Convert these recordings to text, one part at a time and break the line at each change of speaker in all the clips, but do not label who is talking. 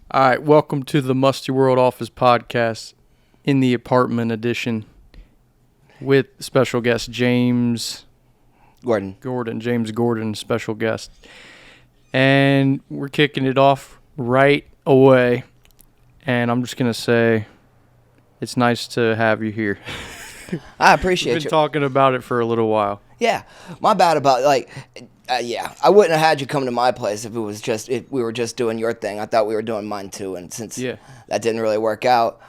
All right, welcome to the Musty World Office Podcast in the apartment edition with special guest James Gordon, special guest. And we're kicking it off right away. And I'm just going to say it's nice to have you here.
I appreciate
We've been talking about it for a little while.
Yeah, my bad about I wouldn't have had you come to my place if we were just doing your thing. I thought we were doing mine too, and since that didn't really work out,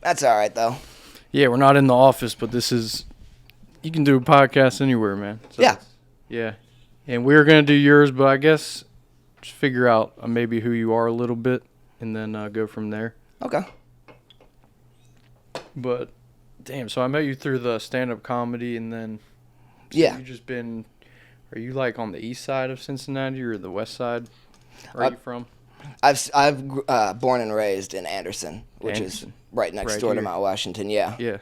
that's all right though.
Yeah, we're not in the office, but you can do a podcast anywhere, man. So yeah. And we're gonna do yours, but I guess just figure out maybe who you are a little bit, and then go from there.
Okay.
But damn, so I met you through the stand-up comedy, and then you just been. Are you like on the east side of Cincinnati or the west side? Where are you from?
I've born and raised in Anderson, which is right next door to Mount Washington. Yeah.
Yeah.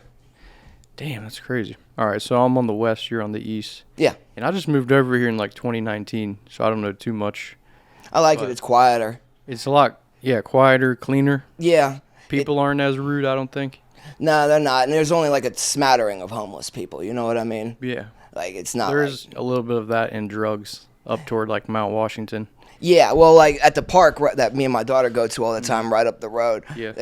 Damn, that's crazy. All right, so I'm on the west, you're on the east.
Yeah.
And I just moved over here in like 2019, so I don't know too much.
I like it. It's quieter.
It's a lot, quieter, cleaner.
Yeah.
People aren't as rude, I don't think.
No, they're not. And there's only like a smattering of homeless people. You know what I mean?
Yeah.
Like, it's not.
There's a little bit of that in drugs up toward like Mount Washington.
Yeah, well, like at the park that me and my daughter go to all the time, right up the road.
Yeah.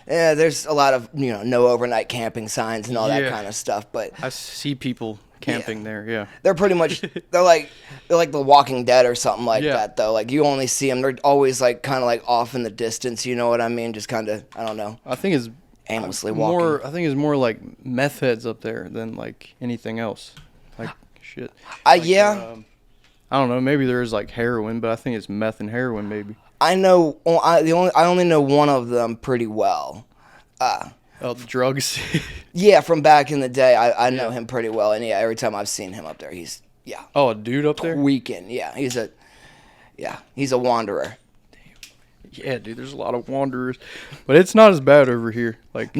There's a lot of no overnight camping signs and all that kind of stuff. But
I see people camping there. Yeah.
They're pretty much they're like The Walking Dead or something like that though. Like you only see them. They're always like kind of like off in the distance. You know what I mean? Just kind of I don't know.
I think it's
aimlessly walking.
I think it's more like meth heads up there than like anything else. Like shit. I don't know. Maybe there is like heroin, but I think it's meth and heroin. Maybe.
I know. I only know one of them pretty well.
The drugs.
Yeah, from back in the day, I know him pretty well, and every time I've seen him up there, he's
Oh, a dude up there.
Weekend. Yeah, he's a wanderer.
Yeah, dude. There's a lot of wanderers, but it's not as bad over here. Like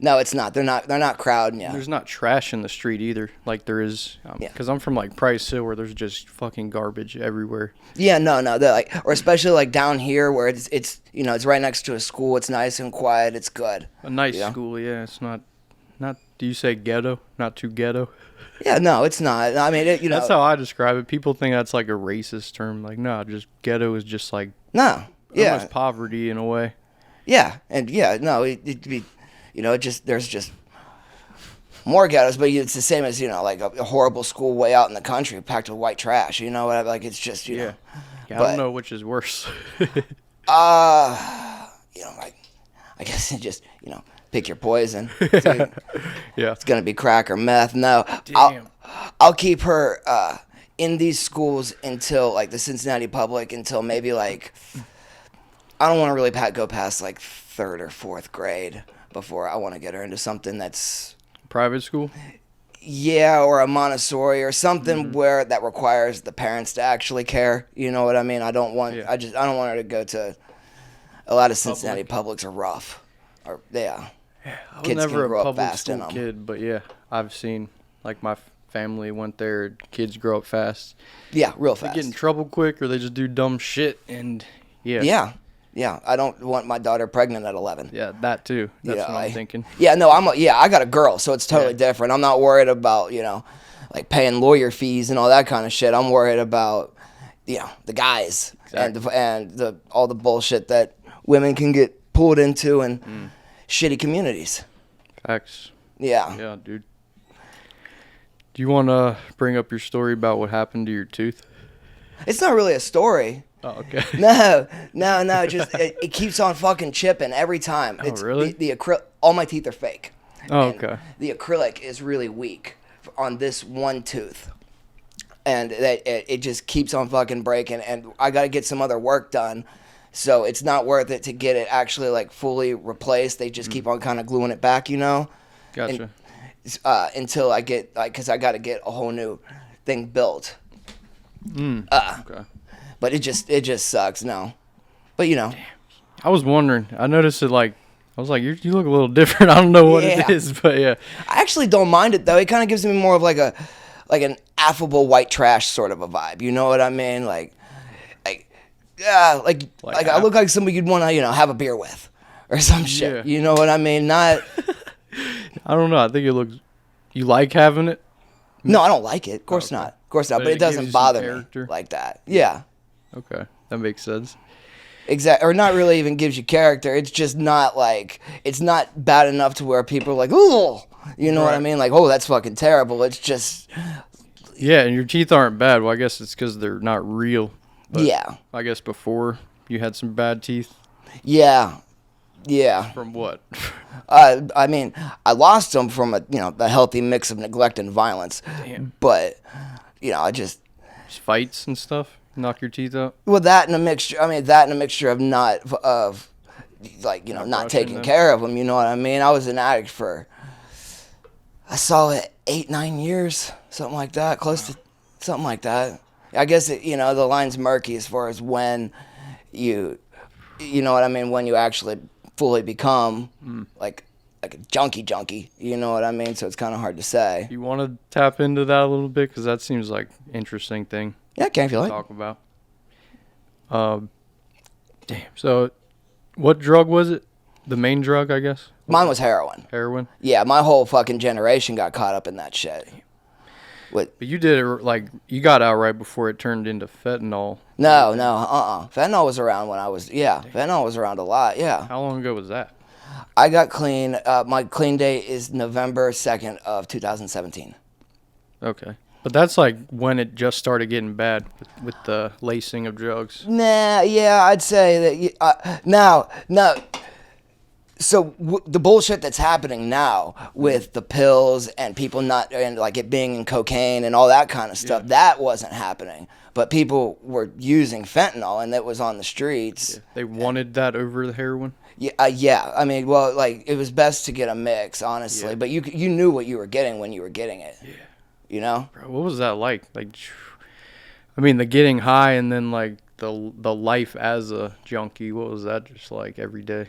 No, it's not. They're not crowding you.
There's not trash in the street either, like there is. Because I'm from like Price Hill, where there's just fucking garbage everywhere.
Yeah, no. They're like, or especially like down here, where it's it's right next to a school. It's nice and quiet. It's good.
A nice school, yeah. It's not. Do you say ghetto? Not too ghetto.
Yeah, no, it's not. I mean,
that's how I describe it. People think that's like a racist term. Like, no, just ghetto is just like almost poverty in a way.
Yeah, and it'd be. There's just more ghettos, but it's the same as, like a horrible school way out in the country packed with white trash, like it's just,
know. I don't know which is worse.
I guess it just, pick your poison. It's going to be crack or meth. No,
damn.
I'll keep her in these schools until, like, the Cincinnati Public, until maybe, like, I don't want to really go past, like, 3rd or 4th grade. Before I want to get her into something that's
private school,
or a Montessori or something where that requires the parents to actually care. You know what I mean? I don't want I don't want her to go to a lot of Cincinnati publics are rough. Or
I was
kids
never
can grow
a public
up fast
school
in them.
kid, but I've seen like my family went there. Kids grow up fast.
Yeah, real fast.
They get in trouble quick, or they just do dumb shit, and
Yeah, I don't want my daughter pregnant at 11.
Yeah, that too. That's what I'm thinking.
Yeah, no, I got a girl, so it's totally different. I'm not worried about, like paying lawyer fees and all that kind of shit. I'm worried about, the guys and all the bullshit that women can get pulled into in shitty communities.
Facts.
Yeah.
Yeah, dude. Do you want to bring up your story about what happened to your tooth?
It's not really a story.
Oh, okay.
No. Just it keeps on fucking chipping every time.
Oh, really?
The acrylic. All my teeth are fake.
Oh, okay.
The acrylic is really weak on this one tooth, and it just keeps on fucking breaking. And I got to get some other work done, so it's not worth it to get it actually like fully replaced. They just keep on kind of gluing it back,
Gotcha.
Until I get because I got to get a whole new thing built.
Okay.
But it just sucks, no. But
Damn. I was wondering. I noticed it I was like, you look a little different. I don't know what it is, but yeah.
I actually don't mind it though. It kind of gives me more of like an affable white trash sort of a vibe. You know what I mean? Like yeah, like I look like somebody you'd want to, have a beer with or some shit.
Yeah.
You know what I mean? Not.
I don't know. I think it looks. You like having it?
No, I don't like it. Of course not. Of course not. But it doesn't bother me like that. Yeah.
Okay, that makes sense.
Exactly, or not really even gives you character. It's just not like, it's not bad enough to where people are like, ooh, you know what I mean? Like, oh, that's fucking terrible. It's just.
Yeah, and your teeth aren't bad. Well, I guess it's because they're not real. But
yeah.
I guess before you had some bad teeth.
Yeah. Yeah.
From what?
I mean, I lost them from a healthy mix of neglect and violence.
Damn.
But, I just
fights and stuff. Knock your teeth out.
Well, that and a mixture. I mean, that and a mixture of not taking care of them. You know what I mean? I was an addict for, I saw it 8-9 years, something like that, close to something like that. I guess the line's murky as far as when you know what I mean, when you actually fully become like a junkie. You know what I mean? So it's kind of hard to say.
You want to tap into that a little bit because that seems like an interesting thing.
Yeah, can if you like.
Talk about. Damn. So, what drug was it? The main drug, I guess.
Mine was heroin.
Heroin.
Yeah, my whole fucking generation got caught up in that shit.
But you did it you got out right before it turned into fentanyl.
No, Fentanyl was around when I was. Yeah, fentanyl was around a lot. Yeah.
How long ago was that?
I got clean. My clean date is November 2nd of 2017.
Okay. But that's like when it just started getting bad with the lacing of drugs.
Nah, yeah, I'd say that now. So the bullshit that's happening now with the pills and people not, and like it being in cocaine and all that kind of stuff, that wasn't happening. But people were using fentanyl and it was on the streets. Yeah.
They wanted that over the heroin?
Yeah. I mean, well, like it was best to get a mix, honestly. Yeah. But you knew what you were getting when you were getting it. Yeah. You know?
Bro, what was that like? Like, I mean, the getting high and then like the life as a junkie. What was that just like every day?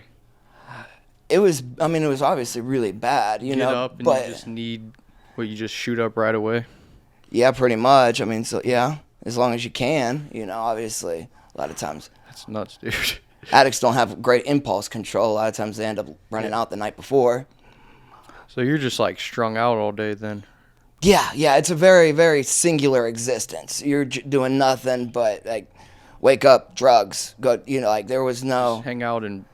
It was obviously really bad, you know.
Get up and you just shoot up right away?
Yeah, pretty much. I mean, so yeah, as long as you can, obviously. A lot of times.
That's nuts, dude.
Addicts don't have great impulse control. A lot of times they end up running out the night before.
So you're just like strung out all day then?
Yeah, it's a very, very singular existence. You're doing nothing but like wake up, drugs, go. Like there was no
just hang out in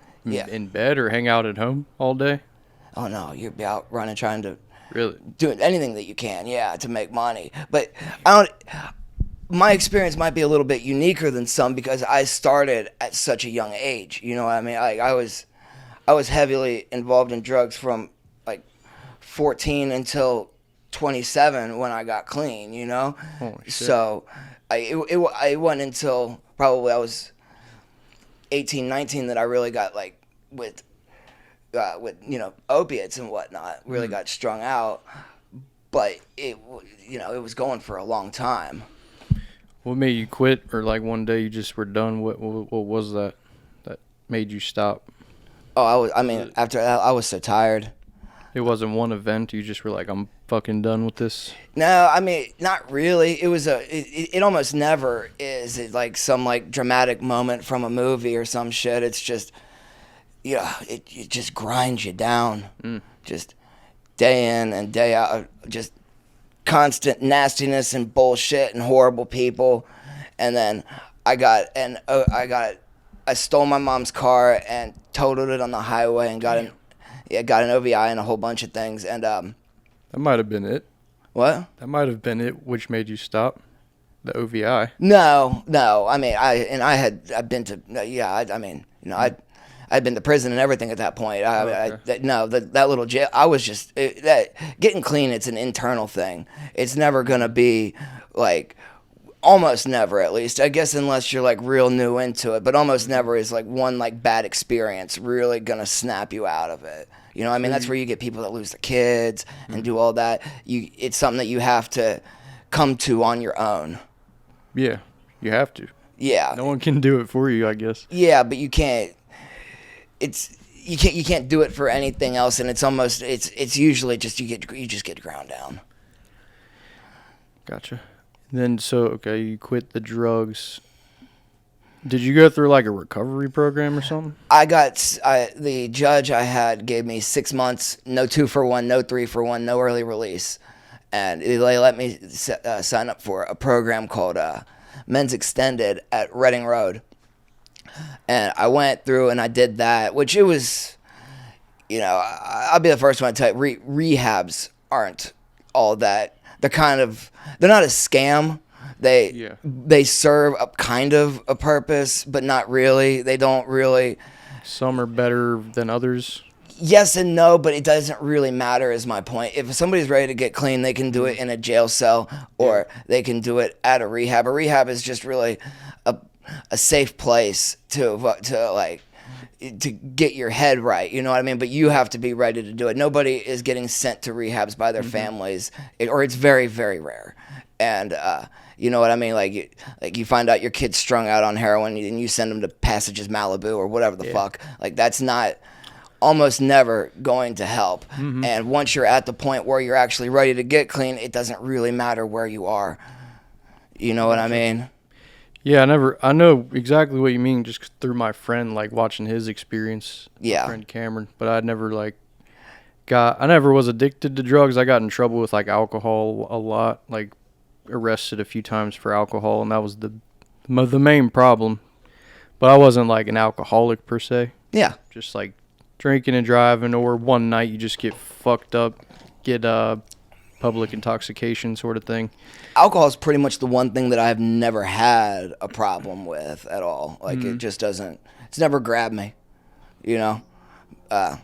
bed or hang out at home all day.
Oh no, you'd be out running, trying to
really
do anything that you can, to make money. But my experience might be a little bit uniquer than some because I started at such a young age. You know what I mean? Like I was heavily involved in drugs from like 14 until 27 when I got clean,
Holy shit.
So it wasn't until probably I was 18, 19 that I really got like with opiates and whatnot, really got strung out. But it was going for a long time.
What made you quit, or like one day you just were done? What was that made you stop?
Oh, after that I was so tired.
It wasn't one event. You just were like, I'm fucking done with this.
No, I mean, not really. It was it almost never is. It's like some like dramatic moment from a movie or some shit. It's just, it just grinds you down. Just day in and day out. Just constant nastiness and bullshit and horrible people. And then I stole my mom's car and totaled it on the highway and got an OVI and a whole bunch of things, and
that might have been it.
What?
That might have been it, which made you stop the OVI.
No. I mean, I'd been to I'd been to prison and everything at that point. That little jail. I was just getting clean. It's an internal thing. It's never gonna be like. Almost never, at least. I guess unless you're like real new into it, but almost never is like one like bad experience really gonna snap you out of it. That's where you get people that lose their kids and do all that. It's something that you have to come to on your own.
Yeah, you have to.
Yeah.
No one can do it for you, I guess.
Yeah, but you can't. You can't do it for anything else, and it's usually just you just get ground down.
Gotcha. Then, you quit the drugs. Did you go through like a recovery program or something?
The judge I had gave me 6 months, no 2-for-1, no 3-for-1, no early release. And they let me sign up for a program called Men's Extended at Reading Road. And I went through and I did that, which it was, I'll be the first one to tell you, rehabs aren't all that. They're not a scam. They serve a kind of a purpose, but not really. They don't really.
Some are better than others.
Yes and no, but it doesn't really matter is my point. If somebody's ready to get clean, they can do it in a jail cell or they can do it at a rehab. A rehab is just really a safe place to get your head right, you know what I mean? But you have to be ready to do it. Nobody is getting sent to rehabs by their families, or it's very, very rare. And you know what I mean? Like you find out your kid's strung out on heroin and you send them to Passages Malibu or whatever the fuck. Like that's not almost never going to help. And once you're at the point where you're actually ready to get clean, it doesn't really matter where you are. You know what I mean?
Yeah, I know exactly what you mean just through my friend, like watching his experience.
Yeah.
My friend Cameron, but I never was addicted to drugs. I got in trouble with like alcohol a lot, like arrested a few times for alcohol, and that was the main problem. But I wasn't like an alcoholic per se.
Yeah.
Just like drinking and driving, or one night you just get fucked up, get public intoxication sort of thing.
Alcohol is pretty much the one thing that I've never had a problem with at all. Like it just doesn't. It's never grabbed me.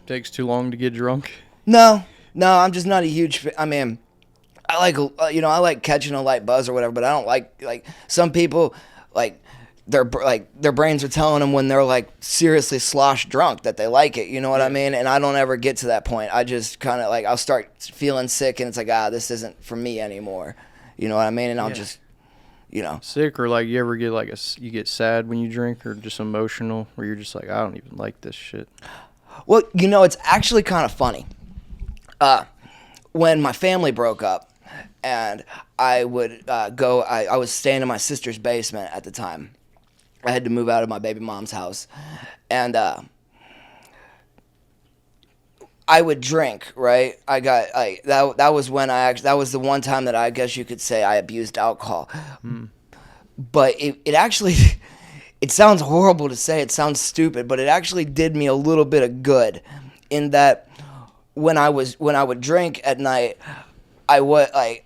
Takes too long to get drunk.
No, I'm just not a huge. I mean, I like catching a light buzz or whatever, but I don't like some people like their brains are telling them when they're like seriously slosh drunk that they like it. You know what I mean? And I don't ever get to that point. I just kind of like I'll start feeling sick and it's like this isn't for me anymore. You know what I mean? And I'll just,
sick, or like you ever get like you get sad when you drink, or just emotional, where you're just like, I don't even like this shit.
Well, it's actually kind of funny. When my family broke up, and I would I was staying in my sister's basement at the time. I had to move out of my baby mom's house, and I would drink, right? I got that was when that was the one time that I guess you could say I abused alcohol. But it actually it sounds horrible to say, it sounds stupid, but it actually did me a little bit of good in that when I would drink at night, I would like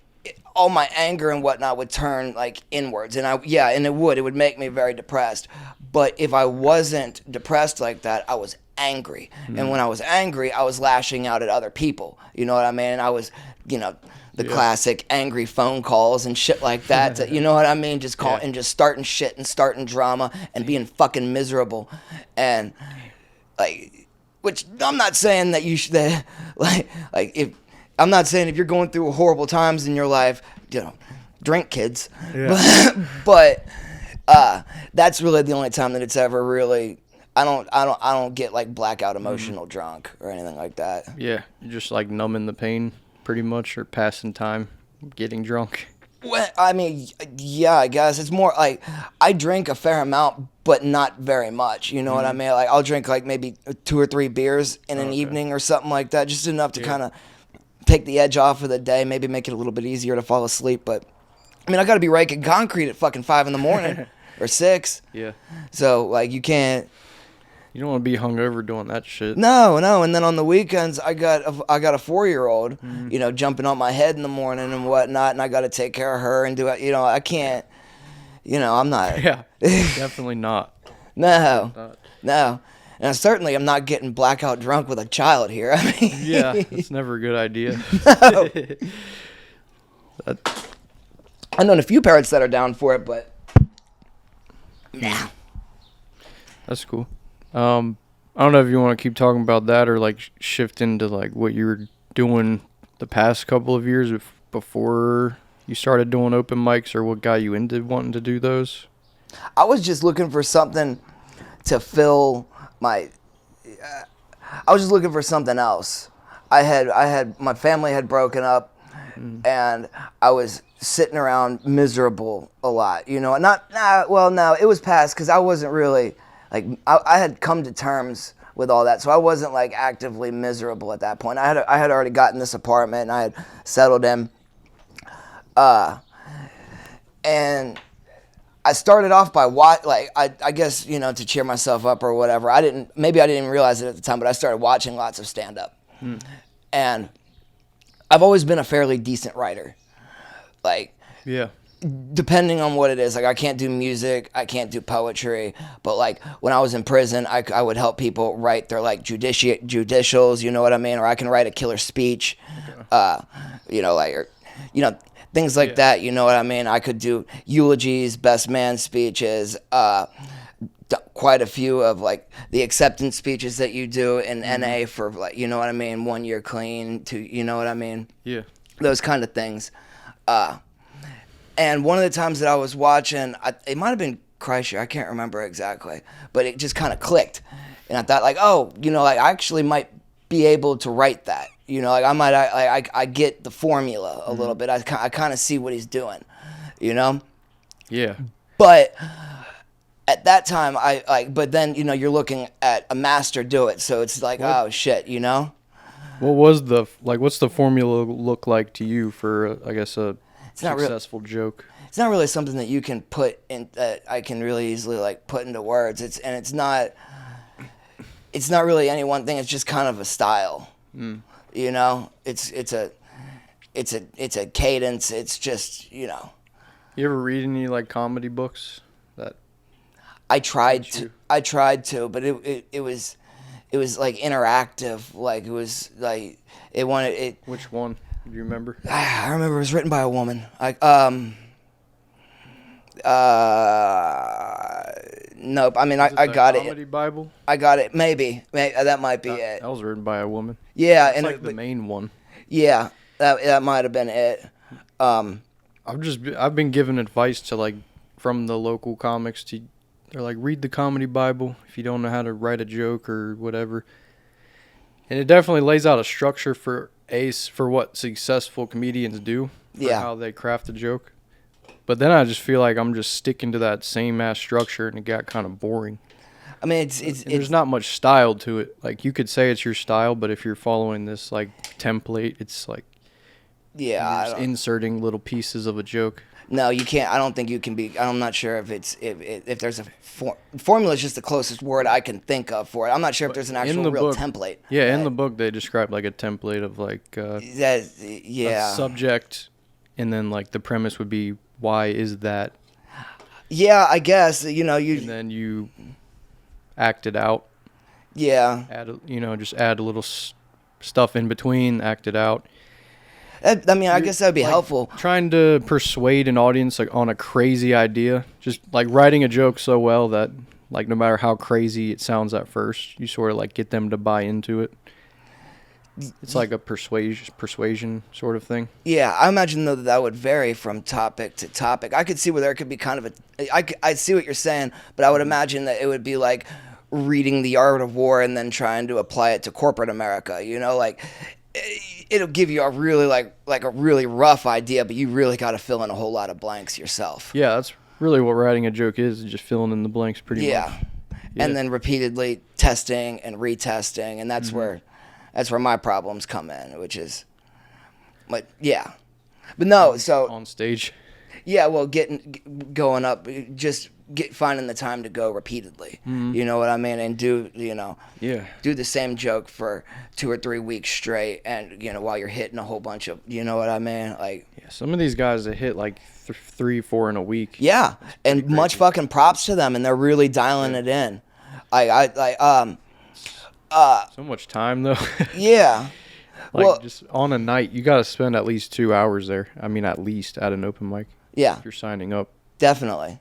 all my anger and whatnot would turn like inwards, and it would make me very depressed. But if I wasn't depressed like that, I was angry. And when I was angry, I was lashing out at other people. You know what I mean? I was, the classic angry phone calls and shit like that. You know what I mean? Just and just starting shit and starting drama and being fucking miserable. And like, which I'm not saying that you should, I'm not saying if you're going through horrible times in your life, drink, kids. Yeah. But that's really the only time that it's ever really. I don't get like blackout emotional drunk or anything like that.
Yeah, you're just like numbing the pain pretty much, or passing time getting drunk.
Well, I mean, yeah, I guess it's more like I drink a fair amount, but not very much. You know what I mean? Like I'll drink like maybe 2 or 3 beers in an evening or something like that, just enough to kind of take the edge off of the day, maybe make it a little bit easier to fall asleep. But I mean, I got to be raking concrete at fucking 5 a.m. or 6.
Yeah.
So like you can't.
You don't want to be hungover doing that shit.
No. And then on the weekends, I got a 4-year-old, jumping on my head in the morning and whatnot, and I got to take care of her and do it. I can't. I'm not.
Yeah, definitely not.
No. And I certainly am not getting blackout drunk with a child here. I mean.
Yeah, it's never a good idea.
No. I've known a few parents that are down for it, but nah.
That's cool. I don't know if you want to keep talking about that or like shift into like what you were doing the past couple of years before you started doing open mics, or what got you into wanting to do those.
I was just looking for something to fill my. I was just looking for something else. I had my family had broken up, and I was sitting around miserable a lot, you know. No, it was past because I wasn't really like I had come to terms with all that, so I wasn't like actively miserable at that point. I had already gotten this apartment and I had settled in, and I started off by I guess, you know, to cheer myself up or whatever. I didn't even realize it at the time, but I started watching lots of stand up, and I've always been a fairly decent writer. Like,
yeah,
depending on what it is, like I can't do music, I can't do poetry, but like when I was in prison, I would help people write their like judicials, you know what I mean, or I can write a killer speech, you know, like, or, you know, things like that, you know what I mean. I could do eulogies, best man speeches, quite a few of like the acceptance speeches that you do in NA for like, you know what I mean, 1 year clean to, you know what I mean, those kind of things. And one of the times that I was watching, it might have been Kreischer, I can't remember exactly, but it just kind of clicked. And I thought like, oh, you know, like I actually might be able to write that. You know, like I get the formula a little bit. I kind of see what he's doing, you know?
Yeah.
But at that time, but then, you know, you're looking at a master do it. So it's like, oh shit, you know?
What's the formula look like to you for, I guess, a successful joke?
It's not really something that you can put in, that I can really easily like put into words. It's not really any one thing. It's just kind of a style, you know. It's a cadence. It's just, you know.
You ever read any like comedy books? That
I tried to, but it was like interactive. Like it was like it wanted it.
Which one? Do you remember?
I remember it was written by a woman. Nope. I mean, I got it.
Comedy Bible?
I got it. Maybe that might be it.
That was written by a woman.
Yeah,
it's like the main one.
Yeah, that might have been it.
I've been given advice to like from the local comics they're like, read the Comedy Bible if you don't know how to write a joke or whatever. And it definitely lays out a structure for what successful comedians do, for how they craft a joke. But then I just feel like I'm just sticking to that same ass structure, and it got kind of boring.
I mean,
there's not much style to it. Like, you could say it's your style, but if you're following this like template, it's like you're just inserting little pieces of a joke.
No, you can't. I don't think you can be. I'm not sure if there's a formula is just the closest word I can think of for it. I'm not sure if there's an actual real template.
Yeah, in the book they describe like a template of like a subject, and then like the premise would be, why is that?
Yeah, I guess, you know,
and then you act it out.
Yeah.
Just add a little stuff in between, act it out.
I mean, I guess that would be helpful.
Trying to persuade an audience like on a crazy idea, just like writing a joke so well that like no matter how crazy it sounds at first, you sort of like get them to buy into it. It's like a persuasion sort of thing.
Yeah, I imagine though that would vary from topic to topic. I could see where there could be kind of I see what you're saying, but I would imagine that it would be like reading The Art of War and then trying to apply it to corporate America. You know, like it'll give you a really like a really rough idea, but you really got to fill in a whole lot of blanks yourself.
Yeah, that's really what writing a joke is just filling in the blanks pretty much. Yeah,
and then repeatedly testing and retesting, and that's where my problems come in, which is, but no, so
on stage.
Yeah, well, going up, finding the time to go repeatedly. You know what I mean, and do the same joke for 2 or 3 weeks straight, and while you're hitting a whole bunch of, you know what I mean, like
some of these guys that hit like 3, 4 in a week.
Yeah, and crazy. Much fucking props to them, and they're really dialing it in.
So much time though.
Yeah.
Just on a night, you got to spend at least 2 hours there. I mean, at least at an open mic.
Yeah.
If you're signing up.
Definitely.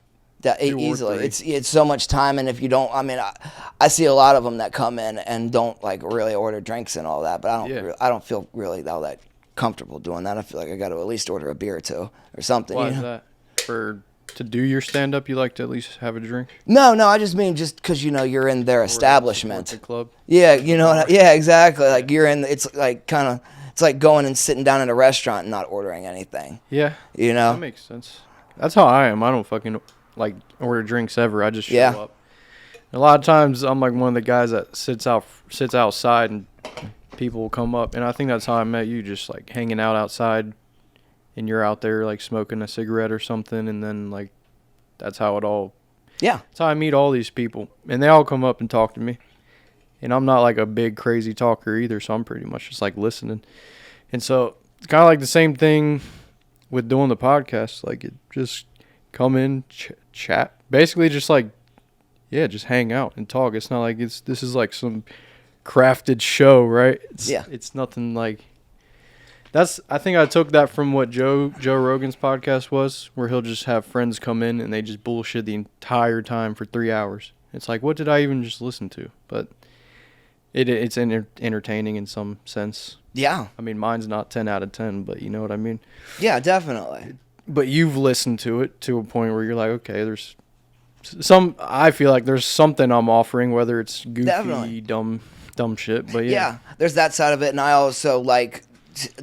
Easily. It's so much time, and if you don't, I mean, I see a lot of them that come in and don't like really order drinks and all that, but I don't feel really all that comfortable doing that. I feel like I got to at least order a beer or two or something.
Why is that? To do your stand-up, you like to at least have a drink?
No, I just mean just because, you're in their establishment.
The club?
Yeah, yeah, exactly. Like you're in, it's like kind of It's like going and sitting down at a restaurant and not ordering anything.
Yeah.
You know?
That makes sense. That's how I am. I don't fucking, like, order drinks ever. I just show up. A lot of times, I'm, like, one of the guys that sits outside and people will come up. And I think that's how I met you, just, like, hanging out outside. And you're out there, like, smoking a cigarette or something. And then, like, that's how it all...
Yeah.
That's how I meet all these people. And they all come up and talk to me. And I'm not like a big crazy talker either, so I'm pretty much just like listening. And so it's kind of like the same thing with doing the podcast. Like, it just come in, chat. Basically just like, yeah, just hang out and talk. It's not like this is like some crafted show, right? It's nothing like... I think I took that from what Joe Rogan's podcast was, where he'll just have friends come in and they just bullshit the entire time for 3 hours. It's like, what did I even just listen to? But it's entertaining in some sense. Yeah. I mean, mine's not 10 out of 10, but you know what I mean?
Yeah, definitely.
But you've listened to it to a point where you're like, okay, there's I feel like there's something I'm offering, whether it's goofy, definitely. dumb shit, but yeah. Yeah,
there's that side of it, and I also like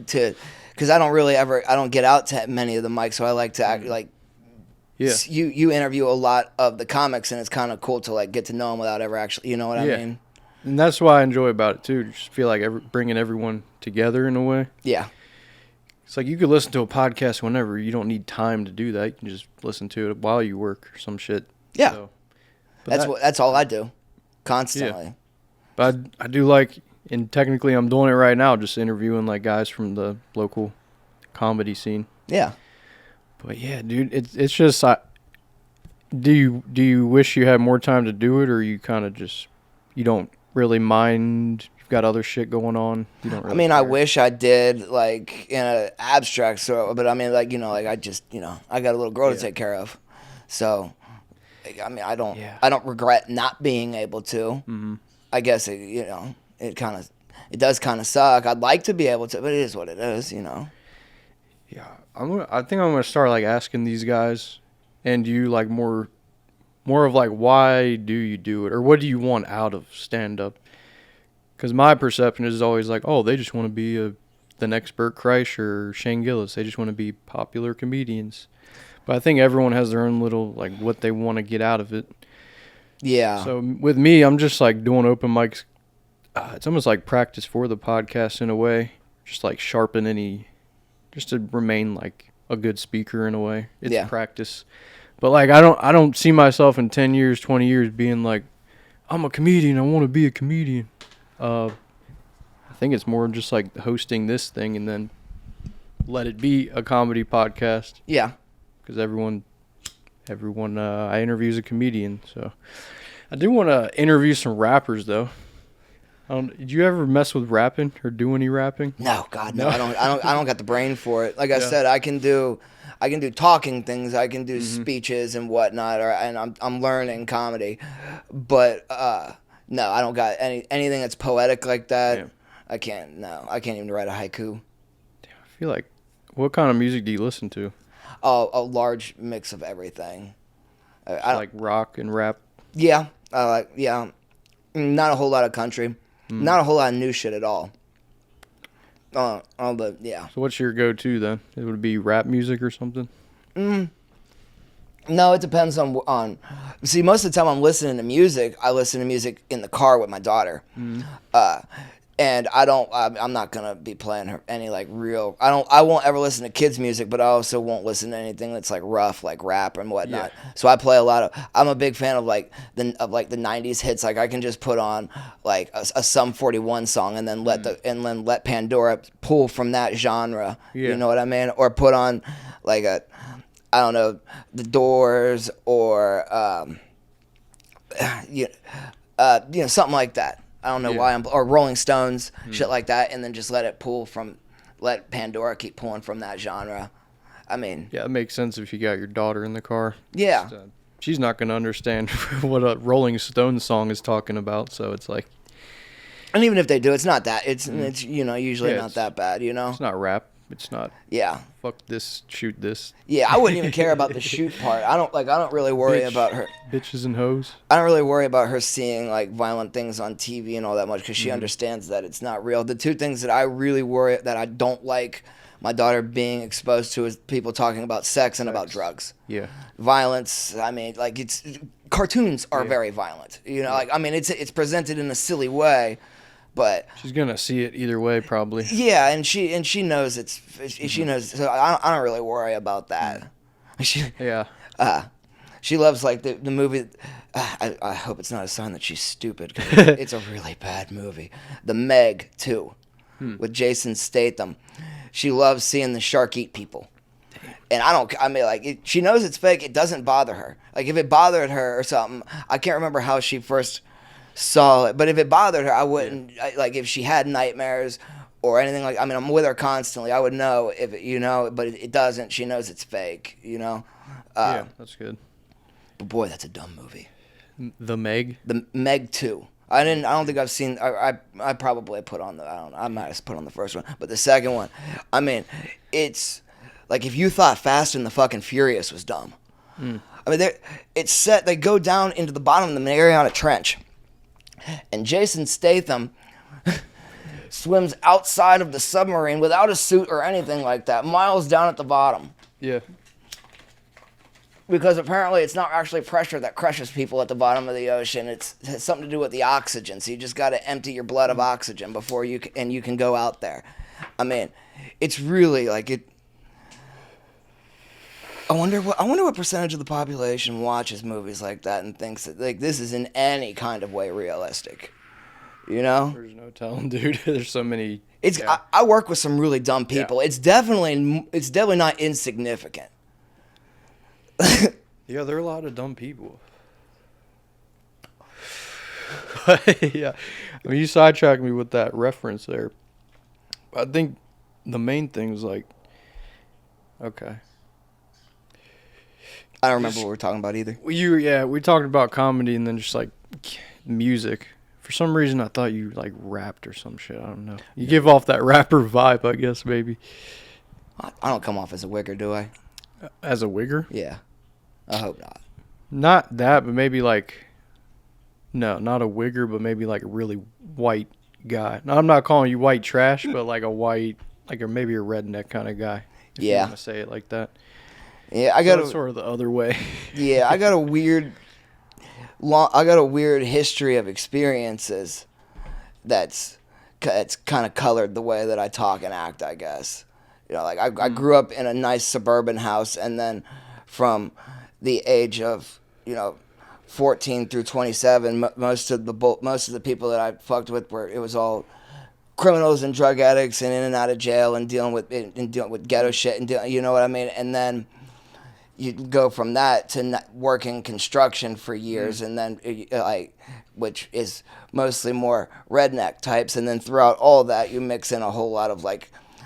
to because I don't get out to many of the mics, so I like to act like... Yeah. You interview a lot of the comics, and it's kind of cool to like get to know them without ever actually, you know what I mean?
And that's what I enjoy about it too. Just feel like bringing everyone together in a way. Yeah. It's like you could listen to a podcast whenever. You don't need time to do that. You can just listen to it while you work or some shit. Yeah. So,
that's all I do, constantly. Yeah.
But I do like, and technically I'm doing it right now, just interviewing like guys from the local comedy scene. Yeah. But yeah, dude, it's just do you wish you had more time to do it, or you kind of just you don't really mind? You've got other shit going on. You don't really.
I mean, care. I wish I did, like in an abstract sort, but I mean, like like I just I got a little girl to take care of, so I mean I don't regret not being able to. Mm-hmm. I guess it does kind of suck. I'd like to be able to, but it is what it is, Yeah.
I think I'm gonna start like asking these guys, and you like more of like, why do you do it, or what do you want out of stand up? Because my perception is always like, oh, they just want to be the next Bert Kreischer or Shane Gillis. They just want to be popular comedians. But I think everyone has their own little like what they want to get out of it. Yeah. So with me, I'm just like doing open mics. It's almost like practice for the podcast in a way, just like sharpen just to remain like a good speaker in a way. It's practice. But like I don't see myself in 10 years, 20 years being like, I'm a comedian, I want to be a comedian. I think it's more just like hosting this thing and then let it be a comedy podcast. Yeah. Because everyone I interview is a comedian. So I do want to interview some rappers though. Did you ever mess with rapping or do any rapping?
No, God, no. I don't got the brain for it. Like I said, I can do talking things. I can do speeches and whatnot. And I'm learning comedy, but no, I don't got anything that's poetic like that. Yeah. I can't. No, I can't even write a haiku.
Damn, I feel like, what kind of music do you listen to?
A large mix of everything.
Like rock and rap.
Yeah, not a whole lot of country. Not a whole lot of new shit at all.
So what's your go-to then? It would be rap music or something?
No, it depends on. See, most of the time I'm listening to music. I listen to music in the car with my daughter. And I'm not gonna be playing her any like real. I won't ever listen to kids' music, but I also won't listen to anything that's like rough, like rap and whatnot. Yeah. So I play a lot of. I'm a big fan of the '90s hits. Like I can just put on like a Sum 41 song and then let Pandora pull from that genre. Yeah. You know what I mean? Or put on like I don't know, The Doors or something like that. I don't know why or Rolling Stones, shit like that, and then just let Pandora keep pulling from that genre. I mean...
Yeah, it makes sense if you got your daughter in the car. Yeah. She's not going to understand what a Rolling Stones song is talking about, so it's like...
And even if they do, it's not that. It's usually not that bad,
It's not rap. It's not.
Yeah.
Fuck this, shoot this.
Yeah, I wouldn't even care about the shoot part. I don't really worry about her.
Bitches and hoes.
I don't really worry about her seeing like violent things on TV and all that much because she understands that it's not real. The two things that I really worry that I don't like my daughter being exposed to is people talking about sex and about drugs.
Yeah.
Violence. I mean, like cartoons are very violent. You know, like I mean, it's presented in a silly way. But
she's gonna see it either way, probably.
Yeah, and she knows she knows. So I don't really worry about that. She loves like the movie. I hope it's not a sign that she's stupid. 'Cause it's a really bad movie. The Meg 2, with Jason Statham. She loves seeing the shark eat people. And she knows it's fake. It doesn't bother her. Like if it bothered her or something, I can't remember how she first saw it, but if it bothered her, I wouldn't like if she had nightmares or anything like. I mean, I'm with her constantly. I would know if but it doesn't. She knows it's fake. Yeah,
that's good.
But boy, that's a dumb movie.
The Meg.
The Meg 2. I don't think I've seen. I probably put on I might have put on the first one, but the second one. I mean, it's like if you thought Fast and the fucking Furious was dumb. I mean, it's set. They go down into the bottom of the Mariana Trench. And Jason Statham swims outside of the submarine without a suit or anything like that, miles down at the bottom.
Yeah.
Because apparently it's not actually pressure that crushes people at the bottom of the ocean. It has something to do with the oxygen. So you just got to empty your blood of oxygen before you can go out there. I mean, it's really like it. I wonder what percentage of the population watches movies like that and thinks that like this is in any kind of way realistic. You know?
There's no telling, dude. There's so many.
I work with some really dumb people. Yeah. It's definitely not insignificant.
Yeah, there are a lot of dumb people. Yeah, I mean, you sidetracked me with that reference there. I think the main thing was like, okay.
I don't remember what we're talking about either.
We talked about comedy and then just like music. For some reason, I thought you like rapped or some shit. I don't know. You give off that rapper vibe, I guess, maybe.
I don't come off as a wigger, do I?
As a wigger?
Yeah. I hope not.
Not that, but maybe like, no, not a wigger, but maybe like a really white guy. Now, I'm not calling you white trash, but like a white, like maybe a redneck kind of guy. If you want to say it like that.
Yeah, I got
sort of the other way.
Yeah, I got a weird history of experiences that's kind of colored the way that I talk and act, I guess. You know, like I grew up in a nice suburban house, and then from the age of 14 through 27, most of the people that I fucked with it was all criminals and drug addicts and in and out of jail and dealing with ghetto shit and you know what I mean. And then you go from that to working construction for years, and then which is mostly more redneck types, and then throughout all that you mix in a whole lot of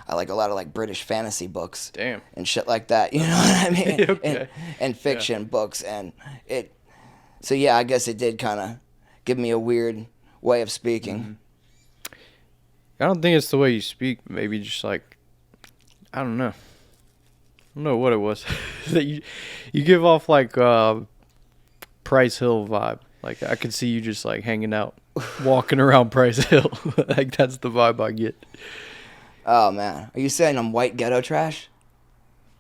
I like a lot of British fantasy books.
Damn.
And shit like that, you know what I mean?
Okay.
And fiction books, and so yeah, I guess it did kind of give me a weird way of speaking.
Mm-hmm. I don't think it's the way you speak, maybe just like, I don't know. I don't know what it was. That you give off like Price Hill vibe. Like I could see you just like hanging out, walking around Price Hill. Like that's the vibe I get.
Oh man, are you saying I'm white ghetto trash?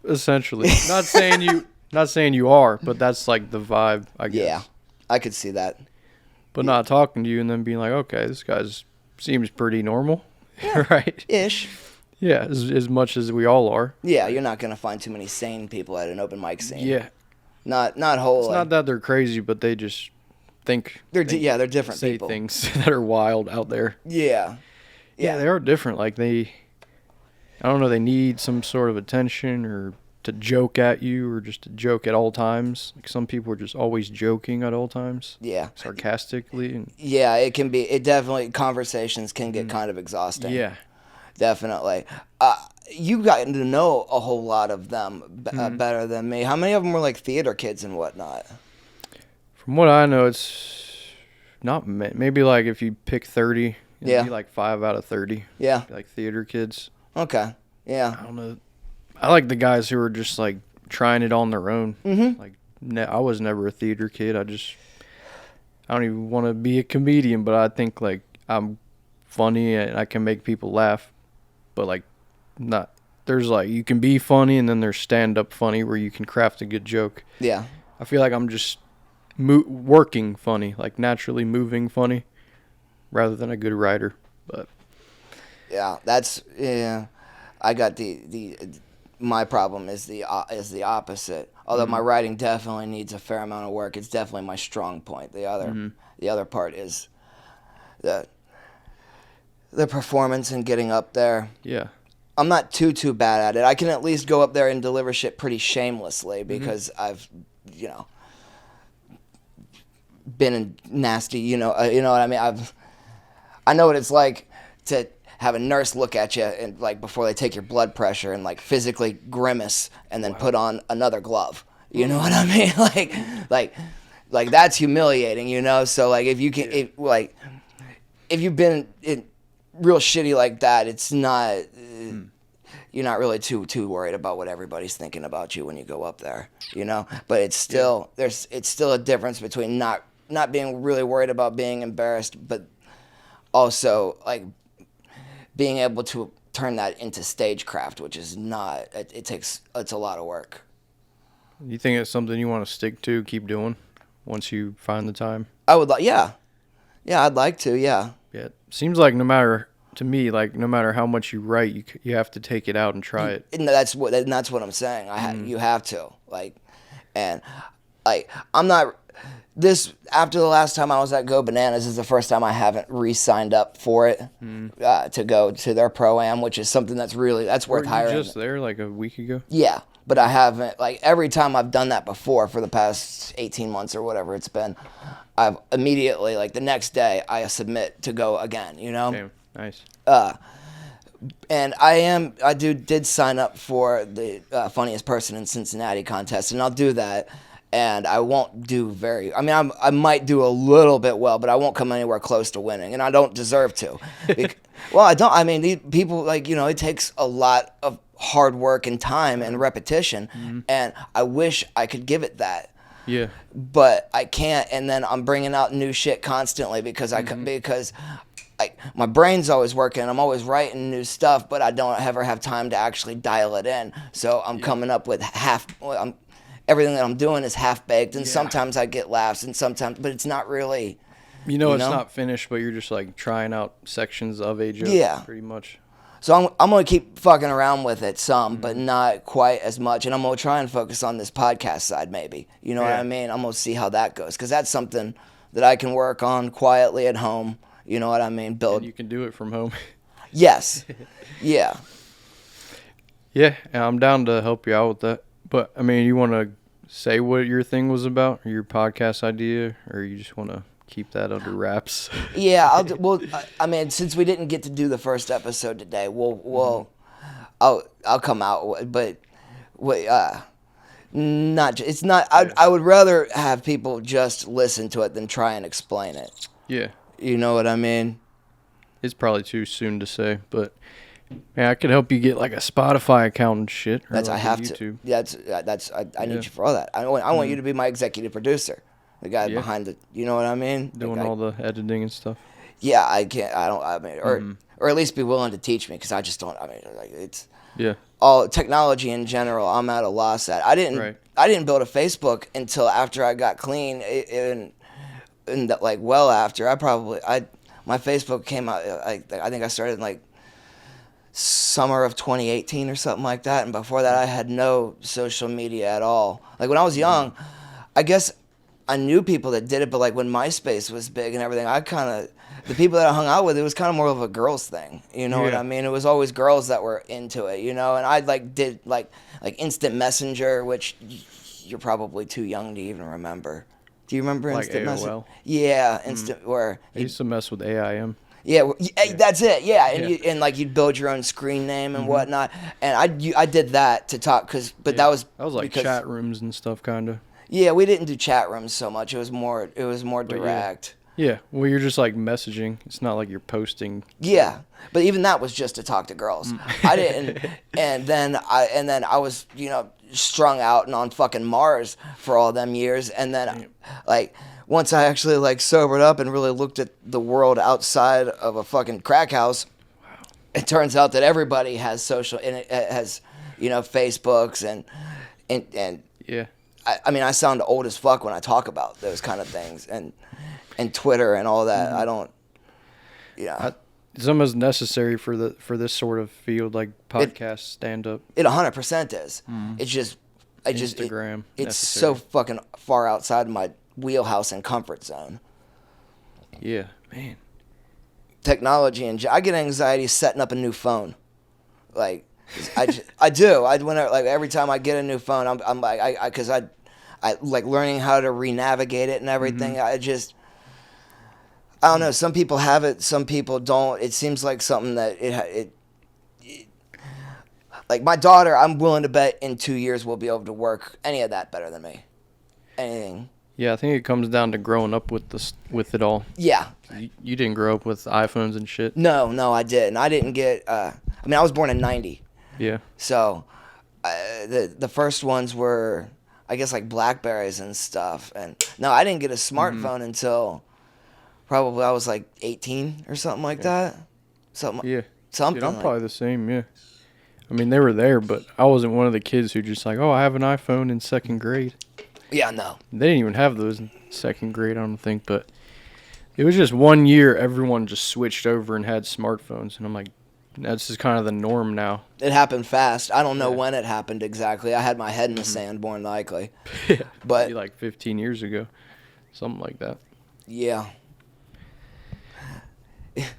Essentially, not saying you are, but that's like the vibe, I guess.
Yeah, I could see that.
But not talking to you and then being like, okay, this guy seems pretty normal, right?
Ish.
Yeah, as much as we all are.
Yeah, you're not gonna find too many sane people at an open mic scene.
Yeah.
Not whole.
It's not that they're crazy, but they just think.
They're different
say
people.
Things that are wild out there.
Yeah.
Yeah, they are different. Like I don't know, they need some sort of attention or to joke at you or just to joke at all times. Like some people are just always joking at all times.
Yeah.
Sarcastically.
Yeah, it can be. It definitely, conversations can get kind of exhausting.
Yeah.
Definitely. You got to know a whole lot of them better than me. How many of them were like theater kids and whatnot?
From what I know, it's not maybe like if you pick 30, it'd be like 5 out of 30.
Yeah.
Like theater kids.
Okay. Yeah.
I don't know. I like the guys who are just like trying it on their own.
Mm-hmm.
Like I was never a theater kid. I don't even want to be a comedian, but I think like I'm funny and I can make people laugh. But like not there's like you can be funny and then there's stand up funny where you can craft a good joke.
Yeah.
I feel like I'm just working funny, like naturally moving funny, rather than a good writer. But
yeah, I got the my problem is the opposite. Although my writing definitely needs a fair amount of work, it's definitely my strong point. The other part is the performance and getting up there.
Yeah.
I'm not too bad at it. I can at least go up there and deliver shit pretty shamelessly because I've, been in nasty, you know what I mean? I know what it's like to have a nurse look at you and like before they take your blood pressure and like physically grimace and then put on another glove. You know what I mean? Like that's humiliating, So like if you can, if you've been real shitty like that, it's not. You're not really too worried about what everybody's thinking about you when you go up there, But it's still it's still a difference between not being really worried about being embarrassed, but also like being able to turn that into stagecraft, which is not. It's a lot of work.
You think it's something you want to stick to, keep doing, once you find the time?
I would like, yeah, I'd like to, yeah.
Yeah, it seems like no matter how much you write, you have to take it out and try it.
And that's what I'm saying. You have to I'm not. This after the last time I was at Go Bananas is the first time I haven't re-signed up for it to go to their pro-am, which is something that's worth hiring.
Were you just there like a week ago?
Yeah, but I haven't. Like every time I've done that before for the past 18 months or whatever it's been, I've immediately the next day I submit to go again.
Okay, nice.
And I did sign up for the funniest person in Cincinnati contest, and I'll do that. And I won't do I might do a little bit well, but I won't come anywhere close to winning, and I don't deserve to. Well, I don't. I mean, these people it takes a lot of hard work and time and repetition, and I wish I could give it that.
Yeah.
But I can't, and then I'm bringing out new shit constantly because my brain's always working. I'm always writing new stuff, but I don't ever have time to actually dial it in. So I'm coming up with everything that I'm doing is half baked, and sometimes I get laughs, and sometimes, but it's not really.
It's not finished, but you're just like trying out sections of a joke, pretty much.
So I'm gonna keep fucking around with it some, but not quite as much, and I'm gonna try and focus on this podcast side, maybe. You know what I mean? I'm gonna see how that goes, because that's something that I can work on quietly at home. You know what I mean? Build.
And you can do it from home.
Yes. Yeah.
Yeah, and I'm down to help you out with that. But, I mean, you want to say what your thing was about, or your podcast idea, or you just want to keep that under wraps?
Yeah, I mean, since we didn't get to do the first episode today, I'll come out, but it's not. I would rather have people just listen to it than try and explain it.
Yeah.
You know what I mean?
It's probably too soon to say, but yeah, I could help you get like a Spotify account and shit. Or
That's
like
I have
YouTube.
to. I need you for all that. I want you to be my executive producer, the guy behind it. You know what I mean?
Doing all the editing and stuff.
Yeah, I can't. I don't. I mean, or at least be willing to teach me, because I just don't. I mean, it's all technology in general. I'm at a loss at. I didn't build a Facebook until after I got clean, and well after. My Facebook came out. I think I started in summer of 2018 or something like that, and before that I had no social media at all. Like when I was young, I guess I knew people that did it, but when MySpace was big and everything, the people that I hung out with, it was kind of more of a girls thing. You know what I mean? It was always girls that were into it, and I did Instant Messenger, which you're probably too young to even remember. Do you remember Instant Messenger? Yeah, Instant where
I used to mess with AIM.
Yeah, that's it. Yeah, and you'd build your own screen name and whatnot. And I did that to talk that was
like chat rooms and stuff, kind of.
Yeah, we didn't do chat rooms so much. It was more direct. Yeah.
Well, you're just like messaging. It's not like you're posting.
Yeah. But even that was just to talk to girls. I didn't. And then I was, strung out and on fucking Mars for all them years. And then, like, once I actually, like, sobered up and really looked at the world outside of a fucking crack house, it turns out that everybody has social, and it has, Facebooks and
yeah.
I mean, I sound old as fuck when I talk about those kind of things and Twitter and all that. I don't,
it's almost necessary for this sort of field, like podcast, stand up.
It 100% is. It's just,
Instagram.
It's so fucking far outside my wheelhouse and comfort zone.
Yeah, man.
Technology and I get anxiety setting up a new phone. Like, I do. Like every time I get a new phone, I'm like, because I like learning how to re-navigate it and everything. I don't know. Some people have it, some people don't. It seems like something that it like my daughter, I'm willing to bet in 2 years we'll be able to work any of that better than me. Anything.
Yeah, I think it comes down to growing up with it all.
Yeah.
You didn't grow up with iPhones and shit.
No, I didn't. I didn't get. I was born in '90.
Yeah.
So, the first ones were, I guess, like Blackberries and stuff. And no, I didn't get a smartphone until probably I was like 18 or something like that. Something.
Yeah.
Something.
Dude, I'm probably the same. Yeah. I mean, they were there, but I wasn't one of the kids who just like, oh, I have an iPhone in second grade.
Yeah, no.
They didn't even have those in second grade, I don't think. But it was just 1 year, everyone just switched over and had smartphones, and I'm like, that's just kind of the norm now.
It happened fast. I don't know when it happened exactly. I had my head in the sand, more than likely.
Yeah,
but
maybe like 15 years ago, something like that.
Yeah.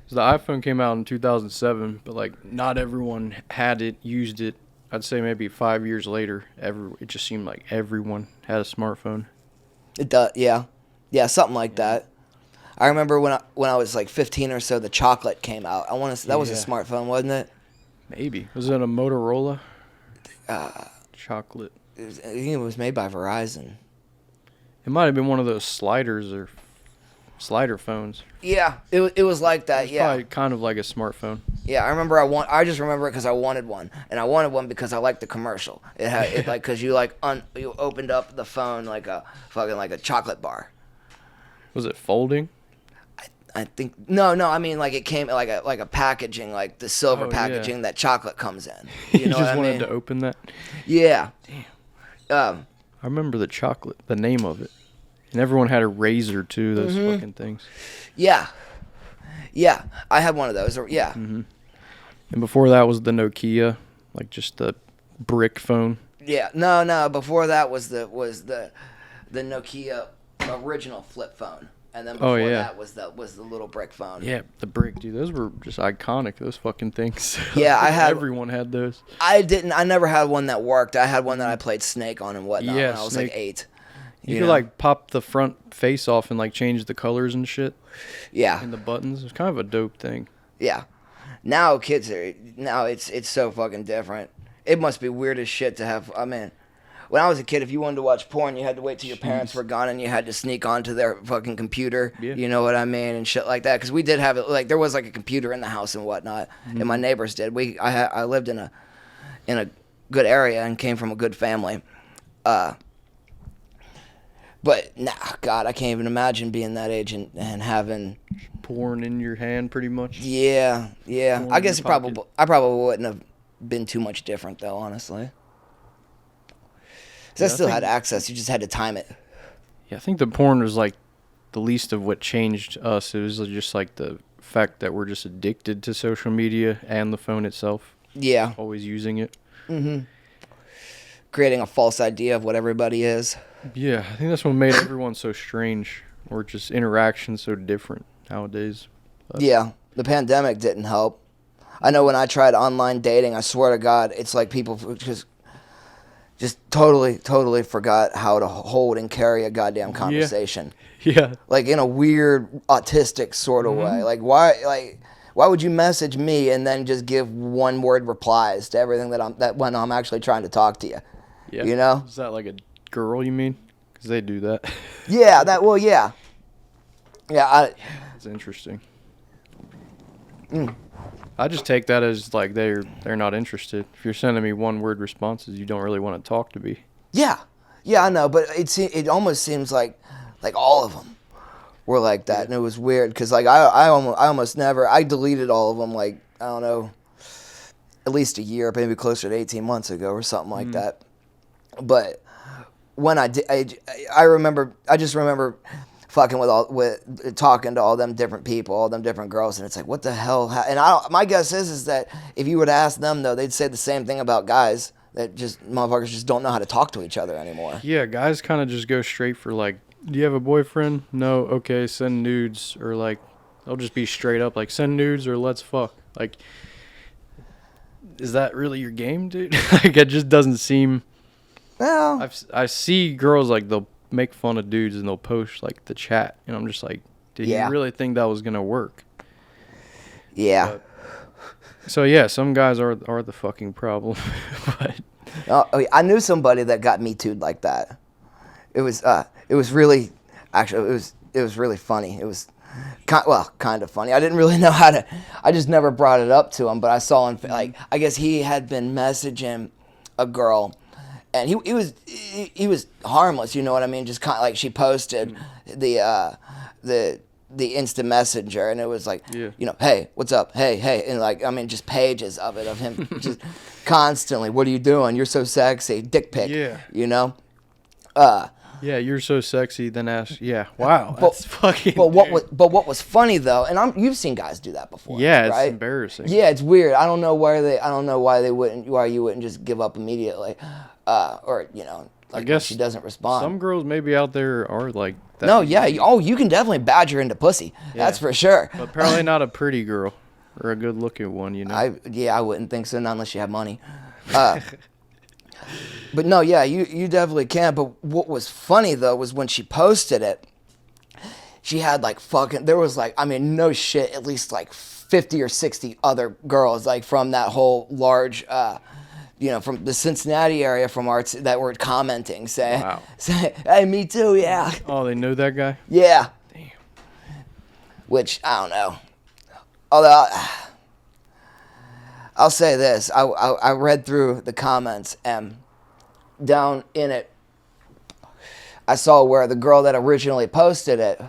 So the iPhone came out in 2007, but like not everyone had it, used it. I'd say maybe 5 years later, it just seemed like everyone had a smartphone.
It does, yeah, something like that. I remember when I was like 15 or so, the chocolate came out. That was a smartphone, wasn't it?
Maybe. Was it a Motorola? Chocolate.
I think it was made by Verizon.
It might have been one of those sliders or slider phones.
Yeah, it was like that. Yeah,
probably kind of like a smartphone.
Yeah, I remember. I just remember it because I wanted one, and I wanted one because I liked the commercial. It had it like because you you opened up the phone like a fucking like a chocolate bar.
Was it folding?
I think no. I mean, like it came like a packaging, like the silver packaging that chocolate comes in.
You know just wanted to open that.
Yeah.
Damn. I remember the chocolate, the name of it, and everyone had a razor too. Those fucking things.
Yeah. I had one of those. Yeah.
Mm-hmm. And before that was the Nokia, like just the brick phone.
Yeah. No. Before that was the Nokia original flip phone. And then before that was the little brick phone.
Yeah, the brick, dude. Those were just iconic, those fucking things.
Yeah,
everyone had those.
I never had one that worked. I had one that I played Snake on and whatnot when I was like 8.
You could like pop the front face off and like change the colors and shit.
Yeah.
And the buttons. It was kind of a dope thing.
Yeah. Now it's so fucking different. It must be weird as shit to have, when I was a kid, if you wanted to watch porn, you had to wait till your parents were gone and you had to sneak onto their fucking computer. Yeah. You know what I mean? And shit like that. Because we did have it, like, there was like a computer in the house and whatnot. And my neighbors did. I lived in a good area and came from a good family. But, God, I can't even imagine being that age and having
porn in your hand pretty much.
Yeah. Porn I guess I probably wouldn't have been too much different, though, honestly. I still had access. You just had to time it.
Yeah, I think the porn was like the least of what changed us. It was just like the fact that we're just addicted to social media and the phone itself.
Yeah.
Always using it.
Mm-hmm. Creating a false idea of what everybody is.
Yeah, I think that's what made everyone so strange, or just interactions so different nowadays.
But yeah, the pandemic didn't help. I know when I tried online dating, I swear to God, it's like people just totally forgot how to hold and carry a goddamn conversation.
Yeah.
Like in a weird autistic sort of way. Like why would you message me and then just give one word replies to everything when I'm actually trying to talk to you?
Yeah.
You know?
Is that like a girl you mean? Because they do that.
Yeah, yeah. Yeah,
it's interesting. I just take that as like they're not interested. If you're sending me one word responses, you don't really want to talk to me.
Yeah, I know, but it almost seems like all of them were like that, and it was weird because like I almost never I deleted all of them like I don't know, at least a year, maybe closer to 18 months ago or something like that. But when I did, I just remember fucking with talking to all them different people, all them different girls, and it's like, what the hell? And my guess is that if you were to ask them though, they'd say the same thing about guys, that just motherfuckers just don't know how to talk to each other anymore.
Yeah, guys kind of just go straight for like, do you have a boyfriend? No. Okay, send nudes, or like they'll just be straight up like, send nudes or let's fuck. Like, is that really your game, dude? Like, it just doesn't seem.
Well,
I see girls like they'll make fun of dudes and they'll post like the chat, and I'm just like, did you really think that was gonna work?
Yeah.
So yeah, some guys are the fucking problem. But
I knew somebody that got Me Too'd like that. It was really, actually it was really funny. It was kind of funny. I didn't really know how to. I just never brought it up to him, but I saw him like I guess he had been messaging a girl. And he was harmless, you know what I mean? Just kind of like she posted the instant messenger, and it was like, you know, hey, what's up? Hey, and like I mean, just pages of it of him just constantly. What are you doing? You're so sexy. Dick pic.
Yeah.
You know.
Yeah, you're so sexy. Then ask. Yeah. Wow. That's fucking.
But what was funny though, and you've seen guys do that before.
Yeah,
right?
It's embarrassing.
Yeah, it's weird. I don't know why you wouldn't just give up immediately. Or you know, like I guess she doesn't respond.
Some girls maybe out there are like that.
No, yeah, you can definitely badger into pussy. Yeah. That's for sure.
But probably not a pretty girl or a good-looking one, you know.
I wouldn't think so, not unless you have money. But no, yeah, you definitely can. But what was funny though was when she posted it, she had like there was like, I mean, no shit, at least like 50 or 60 other girls like from that whole large. You know, from the Cincinnati area, that were commenting, saying, "Hey, me too, yeah."
Oh, they know that guy?
Yeah.
Damn.
Which I don't know. Although I'll say this, I read through the comments, and down in it, I saw where the girl that originally posted it,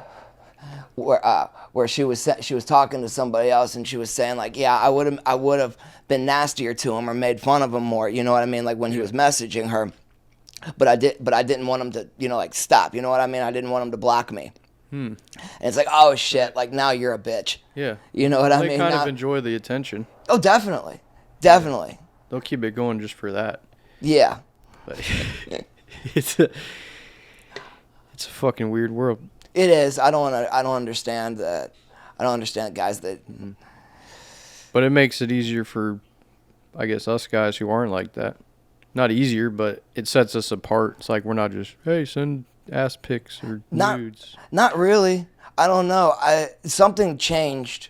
where she was talking to somebody else, and she was saying like, yeah, I would have been nastier to him or made fun of him more, you know what I mean, like when he was messaging her, but I didn't want him to, you know, like stop, you know what I mean, I didn't want him to block me. And it's like, oh shit, like now you're a bitch.
Yeah.
You know what I mean?
They kind of enjoy the attention.
Oh, definitely. Definitely.
They'll keep it going just for that.
Yeah.
But it's a fucking weird world.
It is. I don't understand that. I don't understand guys that.
But it makes it easier for, I guess, us guys who aren't like that. Not easier, but it sets us apart. It's like we're not just, hey, send ass pics or nudes.
Not really. I don't know. Something changed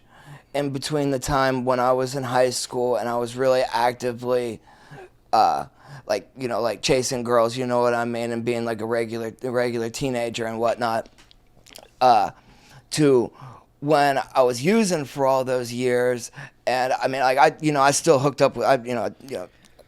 in between the time when I was in high school and I was really actively, like, you know, like chasing girls, you know what I mean, and being like a regular teenager and whatnot. To when I was using for all those years, and I mean, like I still hooked up with,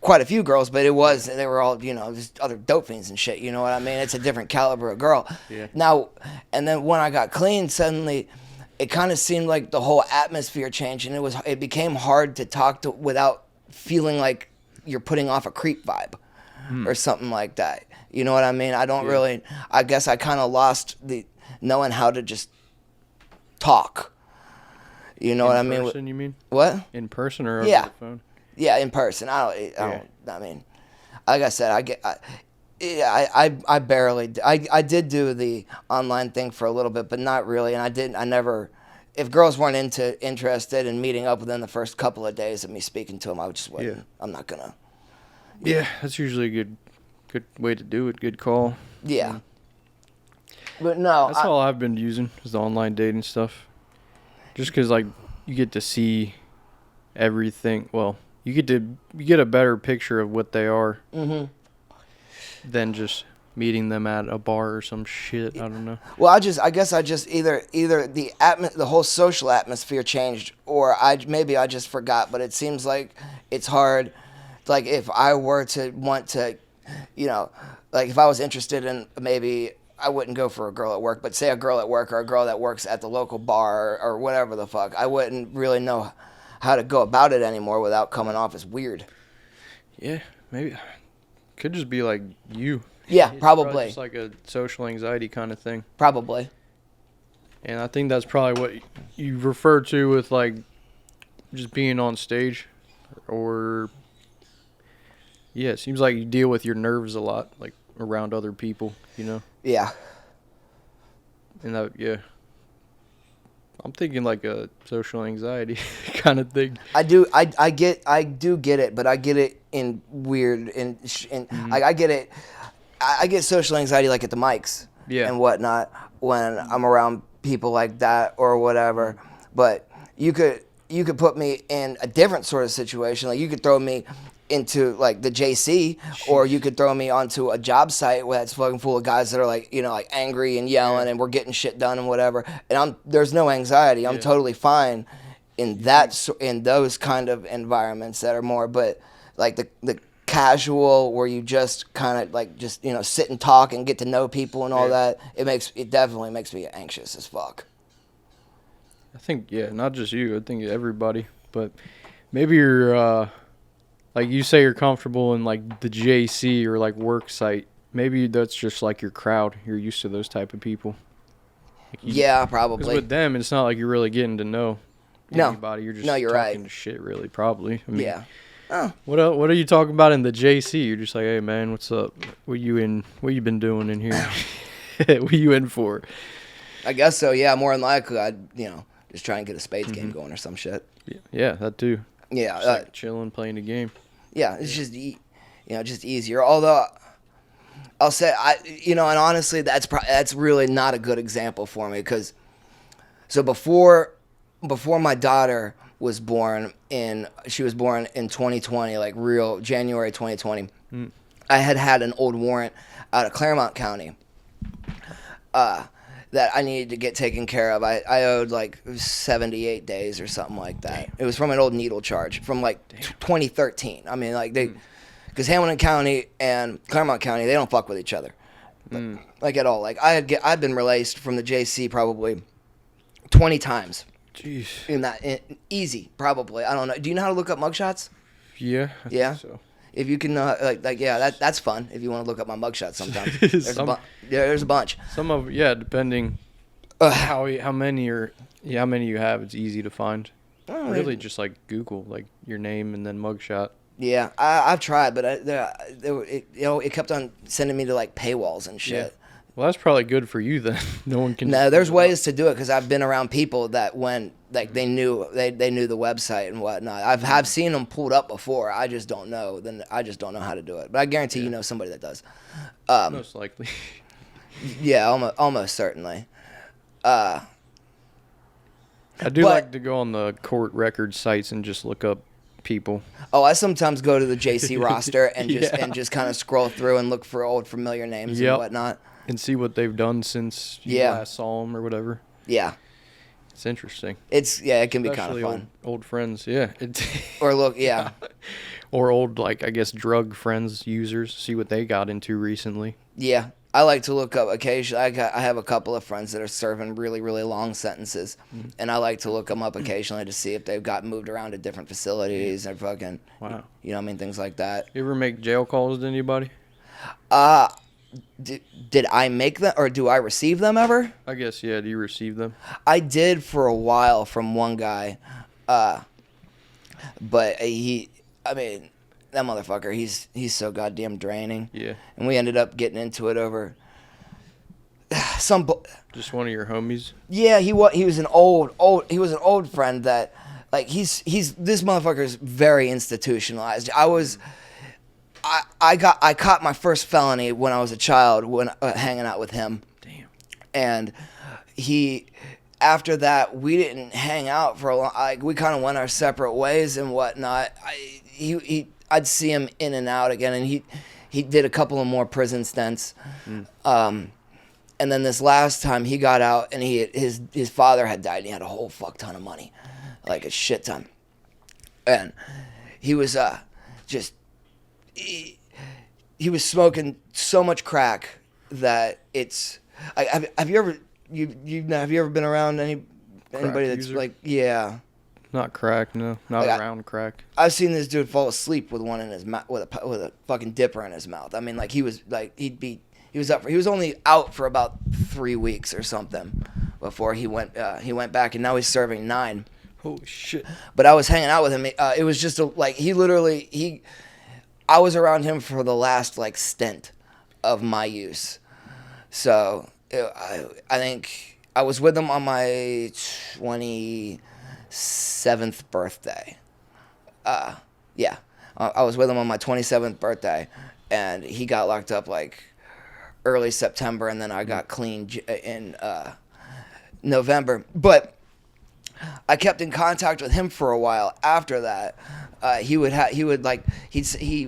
quite a few girls, but they were all, you know, just other dope fiends and shit. You know what I mean? It's a different caliber of girl.
Yeah.
Now, and then when I got clean, suddenly, it kind of seemed like the whole atmosphere changed, and it became hard to talk to without feeling like you're putting off a creep vibe or something like that. You know what I mean? I guess I kind of lost the knowing how to just talk. You know what I mean?
In person, you mean?
What?
In person or over the phone?
Yeah, in person. I mean, like I said, I barely. I did do the online thing for a little bit, but not really. And I never. If girls weren't interested in meeting up within the first couple of days of me speaking to them, I just wouldn't. Yeah. I'm not gonna.
Yeah, that's usually a good way to do it. Good call.
Yeah. But no,
that's all I've been using is the online dating stuff. Just because like you get to see everything. Well, you get a better picture of what they are than just meeting them at a bar or some shit. I don't know.
Well, I guess I just either the whole social atmosphere changed, or I just forgot. But it seems like it's hard. Like if I were to want to, like if I was interested in, maybe I wouldn't go for a girl at work, but say a girl at work or a girl that works at the local bar or whatever the fuck, I wouldn't really know how to go about it anymore without coming off as weird.
Yeah, maybe. Could just be like you.
Yeah,
it's
probably.
Just like a social anxiety kind of thing.
Probably.
And I think that's probably what you refer to with like just being on stage, or yeah, it seems like you deal with your nerves a lot, like around other people,
Yeah.
And I'm thinking like a social anxiety kind of thing.
I do get it, but I get it in weird I get it. I get social anxiety like at the mics and whatnot when I'm around people like that or whatever. But you could put me in a different sort of situation. Like you could throw me into like the JC, or you could throw me onto a job site where it's fucking full of guys that are like, like angry and yelling and we're getting shit done and whatever. And there's no anxiety. I'm totally fine in those kind of environments that are more, but like the casual where you just kind of like just sit and talk and get to know people and all that, it definitely makes me anxious as fuck.
I think not just you, I think everybody, but maybe you're like you say you're comfortable in like the JC or like work site. Maybe that's just like your crowd. You're used to those type of people.
Like probably.
Because with them, it's not like you're really getting to know anybody. You're just talking shit, really, probably. I mean,
yeah. Oh.
What are you talking about in the JC? You're just like, hey man, what's up? What you been doing in here? What you in for?
I guess so. Yeah, more than likely, I'd just try and get a spades game going or some shit.
Yeah, that too.
Yeah,
just like chilling, playing a game.
Yeah, it's just just easier. Although I'll say and honestly, that's really not a good example for me because so before my daughter was born she was born in 2020, like real January 2020. I had an old warrant out of Claremont County that I needed to get taken care of. I owed like 78 days or something like that. Damn. It was from an old needle charge from like 2013. I mean, like because Hamilton County and Claremont County, they don't fuck with each other, like at all. Like I'd been released from the JC probably 20 times.
Jeez.
Easy, probably. I don't know. Do you know how to look up mugshots?
Yeah. I think so.
If you can, that's fun. If you want to look up my mugshots sometimes. There's a bunch.
Some of depending how many you have, it's easy to find. Really, just like Google, like your name and then mugshot.
Yeah, I've tried, but it kept on sending me to like paywalls and shit.
Yeah. Well, that's probably good for you then. No one can.
No, there's ways to do it because I've been around people that when like they knew the website and whatnot. I've seen them pulled up before. I just don't know. I just don't know how to do it. But I guarantee you know somebody that does.
Most likely.
Yeah, almost certainly.
I do like to go on the court record sites and just look up people.
Oh, I sometimes go to the JC roster and just kind of scroll through and look for old familiar names and whatnot.
And see what they've done since you last saw them or whatever.
Yeah.
It's interesting.
It can be kind of fun.
Old friends, yeah.
Or look, yeah.
Or old, like, I guess, drug friends, users, see what they got into recently.
Yeah. I like to look up occasionally. I have a couple of friends that are serving really, really long sentences, and I like to look them up occasionally to see if they've got moved around to different facilities or fucking, things like that.
You ever make jail calls to anybody?
Did I make them, or do I receive them ever?
I guess, yeah. Do you receive them?
I did for a while from one guy, but that motherfucker, he's so goddamn draining.
Yeah.
And we ended up getting into it over
just one of your homies? Yeah,
he was an old friend that, like, this motherfucker's very institutionalized. I caught my first felony when I was a child when hanging out with him.
Damn.
And after that, we didn't hang out for a long. We kind of went our separate ways and whatnot. I'd see him in and out again, and he did a couple of more prison stints. And then this last time he got out, and his father had died, and he had a whole fuck ton of money, like a shit ton. And he was he was smoking so much crack that it's. Have you ever been around anybody that's
user?
like, yeah?
Not crack, no, not like around crack.
I've seen this dude fall asleep with one in his mouth, with a fucking dipper in his mouth. I mean, like he was only out for about 3 weeks or something before he went back, and now he's serving 9.
Holy shit!
But I was hanging out with him. It was just I was around him for the last like stint of my use. So I think I was with him on my 27th birthday. Yeah, I was with him on my 27th birthday, and he got locked up like early September, and then I got clean in November. But I kept in contact with him for a while after that. He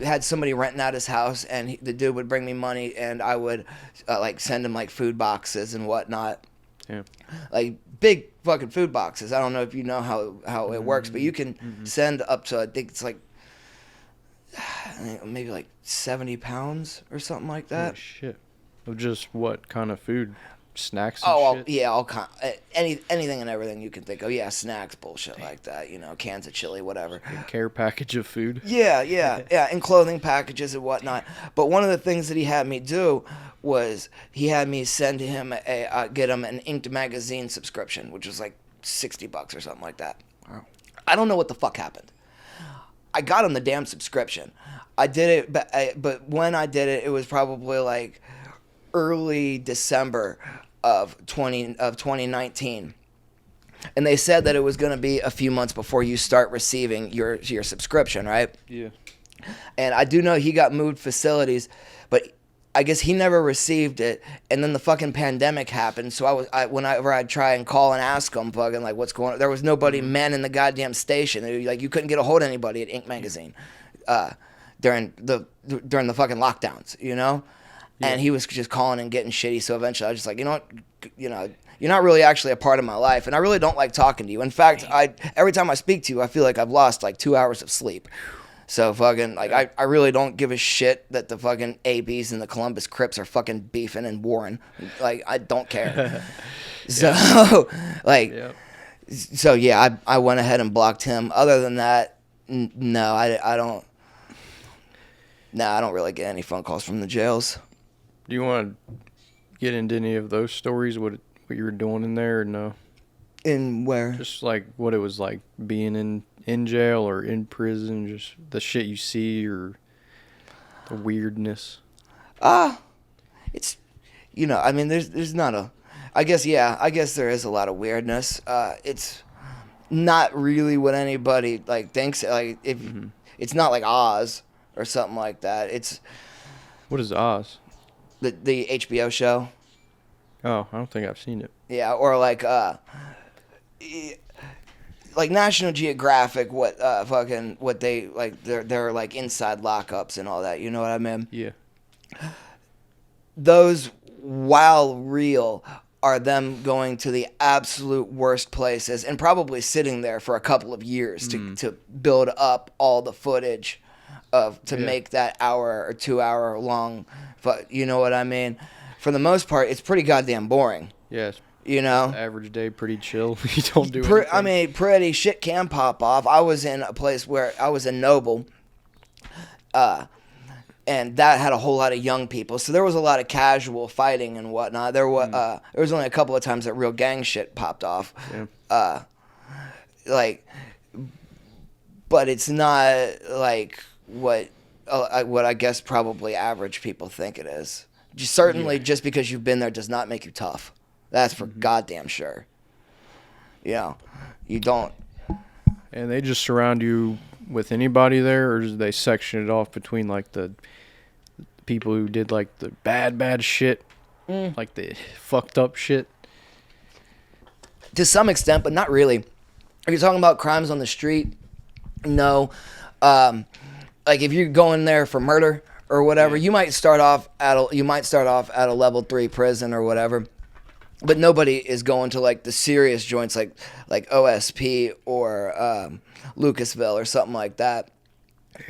had somebody renting out his house, and the dude would bring me money, and I would like send him like food boxes and whatnot.
Yeah.
Like big fucking food boxes. I don't know if you know how it works, but you can send up to, I think it's like maybe like 70 pounds or something like that.
Oh, shit. Of just what kind of food? Snacks and shit?
Yeah, all kind, anything and everything you can think of. Yeah, snacks, bullshit like that. Cans of chili, whatever.
A care package of food.
Yeah, and clothing packages and whatnot. But one of the things that he had me do was he had me send him get him an Inked magazine subscription, which was like $60 or something like that.
Wow.
I don't know what the fuck happened. I got him the damn subscription. I did it, but when I did it, it was probably like early December of 2019, and they said that it was going to be a few months before you start receiving your subscription, right?
Yeah.
And I do know he got moved facilities, but I guess he never received it, and then the fucking pandemic happened. So whenever I'd try and call and ask him, fucking like, what's going on? There was nobody manning the goddamn station. Like, you couldn't get a hold of anybody at Ink magazine during the fucking lockdowns, Yeah. And he was just calling and getting shitty. So eventually I was just like, you know what? You're not really actually a part of my life. And I really don't like talking to you. In fact, every time I speak to you, I feel like I've lost like 2 hours of sleep. So fucking, like, I really don't give a shit that the fucking ABs and the Columbus Crips are fucking beefing and warring. Like, I don't care. So, like, so yeah, I went ahead and blocked him. Other than that, no, I don't. No, I don't really get any phone calls from the jails.
Do you want to get into any of those stories, what you were doing in there, or no?
In where?
Just like what it was like being in jail or in prison, just the shit you see or the weirdness.
It's, I mean, there's not a, I guess there is a lot of weirdness. It's not really what anybody like thinks. Like, if it's not like Oz or something like that. It's,
what is Oz?
The HBO show.
Oh, I don't think I've seen it.
Yeah, or like National Geographic, what they like, they're like inside lockups and all that. You know what I mean?
Yeah.
Those, while real, are them going to the absolute worst places and probably sitting there for a couple of years to build up all the footage to make that hour or 2 hour long. But you know what I mean? For the most part, it's pretty goddamn boring.
Yes.
Average
day, pretty chill. You don't do anything.
I mean, pretty shit can pop off. I was in a place where I was in Noble, and that had a whole lot of young people. So there was a lot of casual fighting and whatnot. There was only a couple of times that real gang shit popped off. Yeah. But it's not like what I guess probably average people think it is. Certainly, just because you've been there does not make you tough. That's for goddamn sure. You don't.
And they just surround you with anybody there, or do they section it off between like the people who did like the bad shit, like the fucked up shit?
To some extent, but not really. If you're talking about crimes on the street, no. Like if you're going there for murder or whatever. You might start off at a level 3 prison or whatever, but nobody is going to like the serious joints like OSP or Lucasville or something like that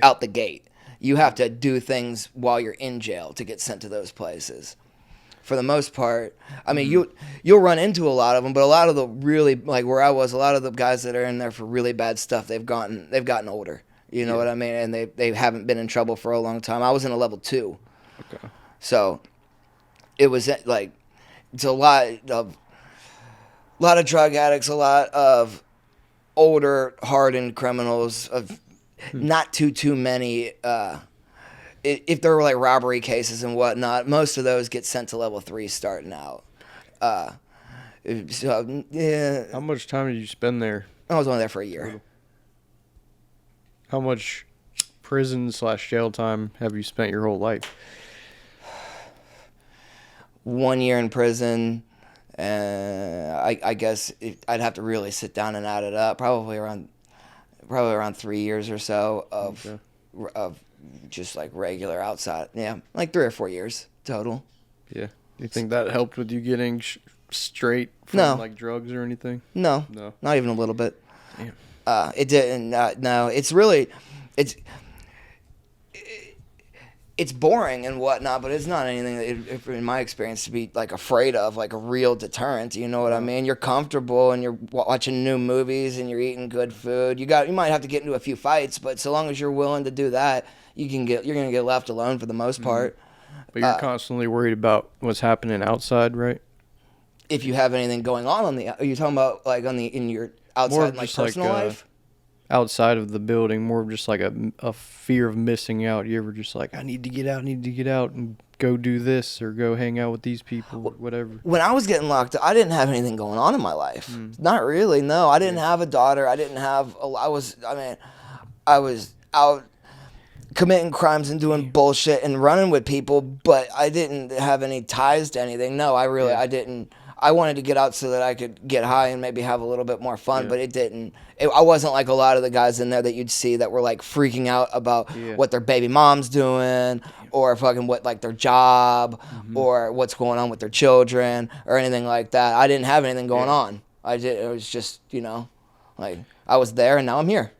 out the gate. You have to do things while you're in jail to get sent to those places. For the most part, I mean, you'll run into a lot of them, but a lot of the really, like where I was, a lot of the guys that are in there for really bad stuff, they've gotten older. You know what I mean? And they haven't been in trouble for a long time. I was in a level 2.
Okay.
So it was like, it's a lot of drug addicts, a lot of older hardened criminals, of not too many. If there were like robbery cases and whatnot, most of those get sent to level 3 starting out. So yeah.
How much time did you spend there?
I was only there for a year.
How much prison/jail time have you spent your whole life?
1 year in prison, and I guess I'd have to really sit down and add it up. Probably around 3 years or so of just like regular outside. Yeah, like 3 or 4 years total.
Yeah. Do you think that helped with you getting straight from like drugs or anything?
No, not even a little bit.
Damn.
It didn't. No, it's really, it's boring and whatnot, but it's not anything that, in my experience, to be like afraid of, like a real deterrent. You know what I mean? You're comfortable and you're watching new movies and you're eating good food. You might have to get into a few fights, but so long as you're willing to do that, you're gonna get left alone for the most part.
But you're constantly worried about what's happening outside, right?
If you have anything going on are you talking about like in your outside like personal life?
Outside of the building, more of just like a fear of missing out. You ever just like, I need to get out and go do this or go hang out with these people or whatever? When
I was getting locked up, I didn't have anything going on in my life. Not really, no. I didn't have a daughter. I was out committing crimes and doing bullshit and running with people, but I didn't have any ties to anything. No, I didn't. I wanted to get out so that I could get high and maybe have a little bit more fun, but it didn't. I wasn't like a lot of the guys in there that you'd see that were like freaking out about what their baby mom's doing or fucking what like their job or what's going on with their children or anything like that. I didn't have anything going on. It was just, like I was there and now I'm here.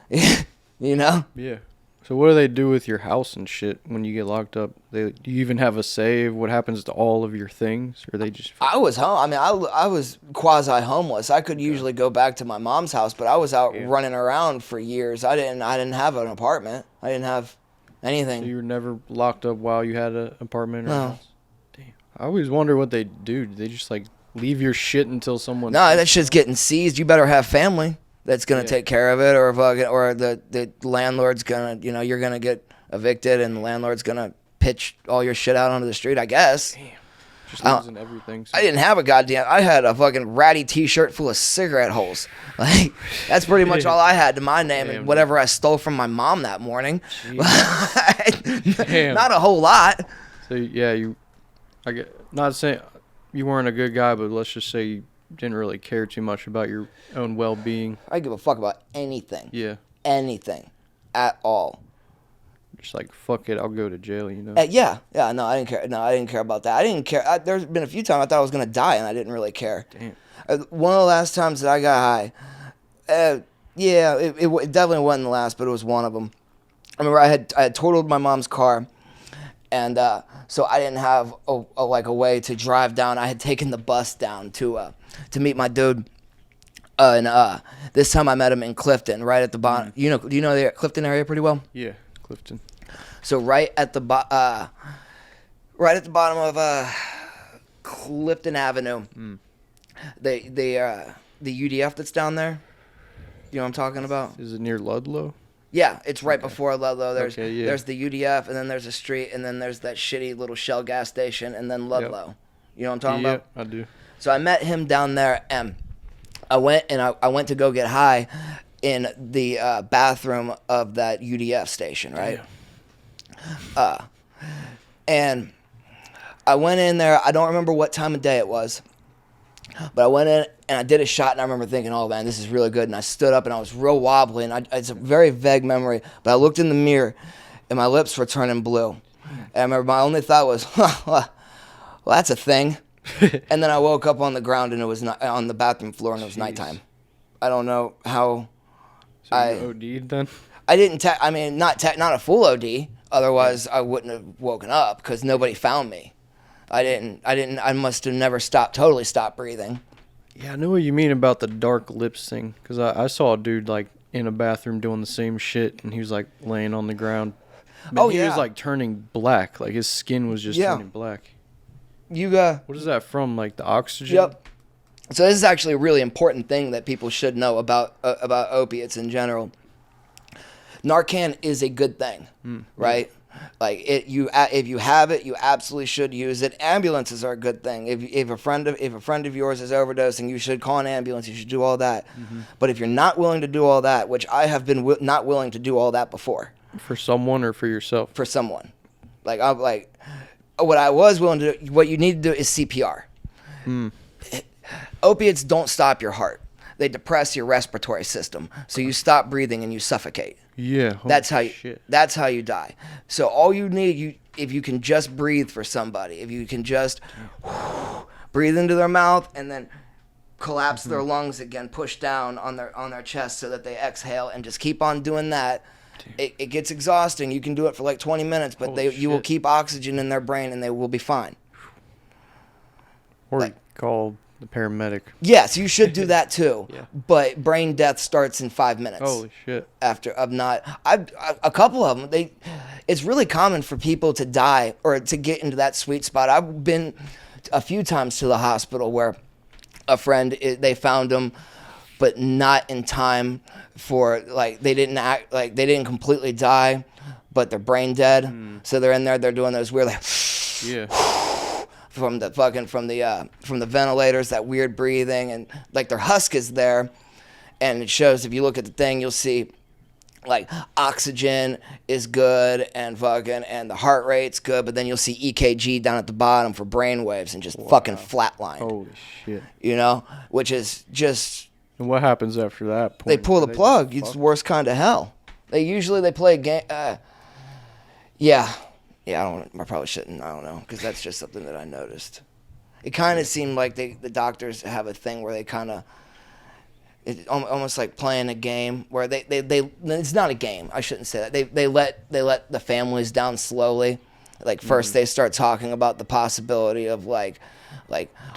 You know?
Yeah. So what do they do with your house and shit when you get locked up? Do you even have a say of what happens to all of your things, or they just? I
was home. I mean, I was quasi homeless. I could usually go back to my mom's house, but I was out running around for years. I didn't have an apartment. I didn't have anything.
So you were never locked up while you had an apartment or a house? Damn. I always wonder what they do. Do they just like leave your shit until someone?
No, that shit's getting seized. You better have family that's gonna take care of it, or the landlord's gonna, you're gonna get evicted, and the landlord's gonna pitch all your shit out onto the street, I guess.
Damn. Just losing everything.
I didn't have I had a fucking ratty T-shirt full of cigarette holes. Like that's pretty much all I had to my name, and whatever I stole from my mom that morning. Not a whole lot.
So not saying you weren't a good guy, but let's just say you didn't really care too much about your own well-being.
I give a fuck about anything.
Yeah.
Anything. At all.
Just like, fuck it, I'll go to jail,
no, I didn't care. No, I didn't care about that. I didn't care. There's been a few times I thought I was going to die, and I didn't really care.
Damn.
One of the last times that I got high, it definitely wasn't the last, but it was one of them. I remember I had totaled my mom's car, and so I didn't have a way to drive down. I had taken the bus down to meet my dude. And this time I met him in Clifton, right at the bottom. Do you know the Clifton area pretty well?
Yeah, Clifton.
So right at the bottom of Clifton Avenue, the UDF that's down there. You know what I'm talking about?
Is it near Ludlow?
Yeah, it's right before Ludlow. There's the UDF, and then there's a street, and then there's that shitty little Shell gas station, and then Ludlow. Yep. You know what I'm talking about?
Yeah, I do.
So I met him down there, and I went to go get high in the bathroom of that UDF station, right? Yeah. And I went in there. I don't remember what time of day it was, but I went in and I did a shot, and I remember thinking, oh, man, this is really good. And I stood up, and I was real wobbly, and it's a very vague memory, but I looked in the mirror, and my lips were turning blue. And I remember my only thought was, well, that's a thing. And then I woke up on the ground, and it was not on the bathroom floor, and it was nighttime. I don't know how.
So you OD'd then?
I didn't. Not a full OD. Otherwise, I wouldn't have woken up because nobody found me. I must have never totally stopped breathing.
Yeah, I know what you mean about the dark lips thing. Because I saw a dude, like, in a bathroom doing the same shit, and he was, like, laying on the ground. He was, like, turning black. Like, his skin was just turning black.
What
is that from? Like, the oxygen?
Yep. So this is actually a really important thing that people should know about opiates in general. Narcan is a good thing, right? Like if you have it, you absolutely should use it. Ambulances are a good thing. If a friend of yours is overdosing, you should call an ambulance. You should do all that. Mm-hmm. But if you're not willing to do all that, which I have been not willing to do all that before,
for someone or for yourself,
for someone, what I was willing to do, what you need to do is CPR. Opiates don't stop your heart. They depress your respiratory system, so you stop breathing and you suffocate.
Yeah,
that's how you die. So all you need, if you can just breathe for somebody, if you can just breathe into their mouth and then collapse their lungs again, push down on their chest so that they exhale, and just keep on doing that. It gets exhausting. You can do it for like 20 minutes, but you will keep oxygen in their brain and they will be fine.
Or call the paramedic.
Yes, you should do that too.
Yeah.
But brain death starts in 5 minutes.
Holy shit.
After a couple of them, it's really common for people to die or to get into that sweet spot. I've been a few times to the hospital where a friend, they found him, but not in time for, like, they didn't completely die, but they're brain dead. So they're in there, they're doing those weird, like, from the ventilators, that weird breathing, and like their husk is there, and it shows. If you look at the thing, you'll see like oxygen is good and the heart rate's good, but then you'll see EKG down at the bottom for brain waves and just fucking flatline.
Holy shit.
You know, which is just.
And what happens after that point?
They pull the plug. It's the worst kind of hell. They play a game. Yeah, I probably shouldn't. I don't know, because that's just something that I noticed. It kind of seemed like the doctors have a thing where they kind of, almost like playing a game where they it's not a game. I shouldn't say that. They let the families down slowly. Like first they start talking about the possibility of like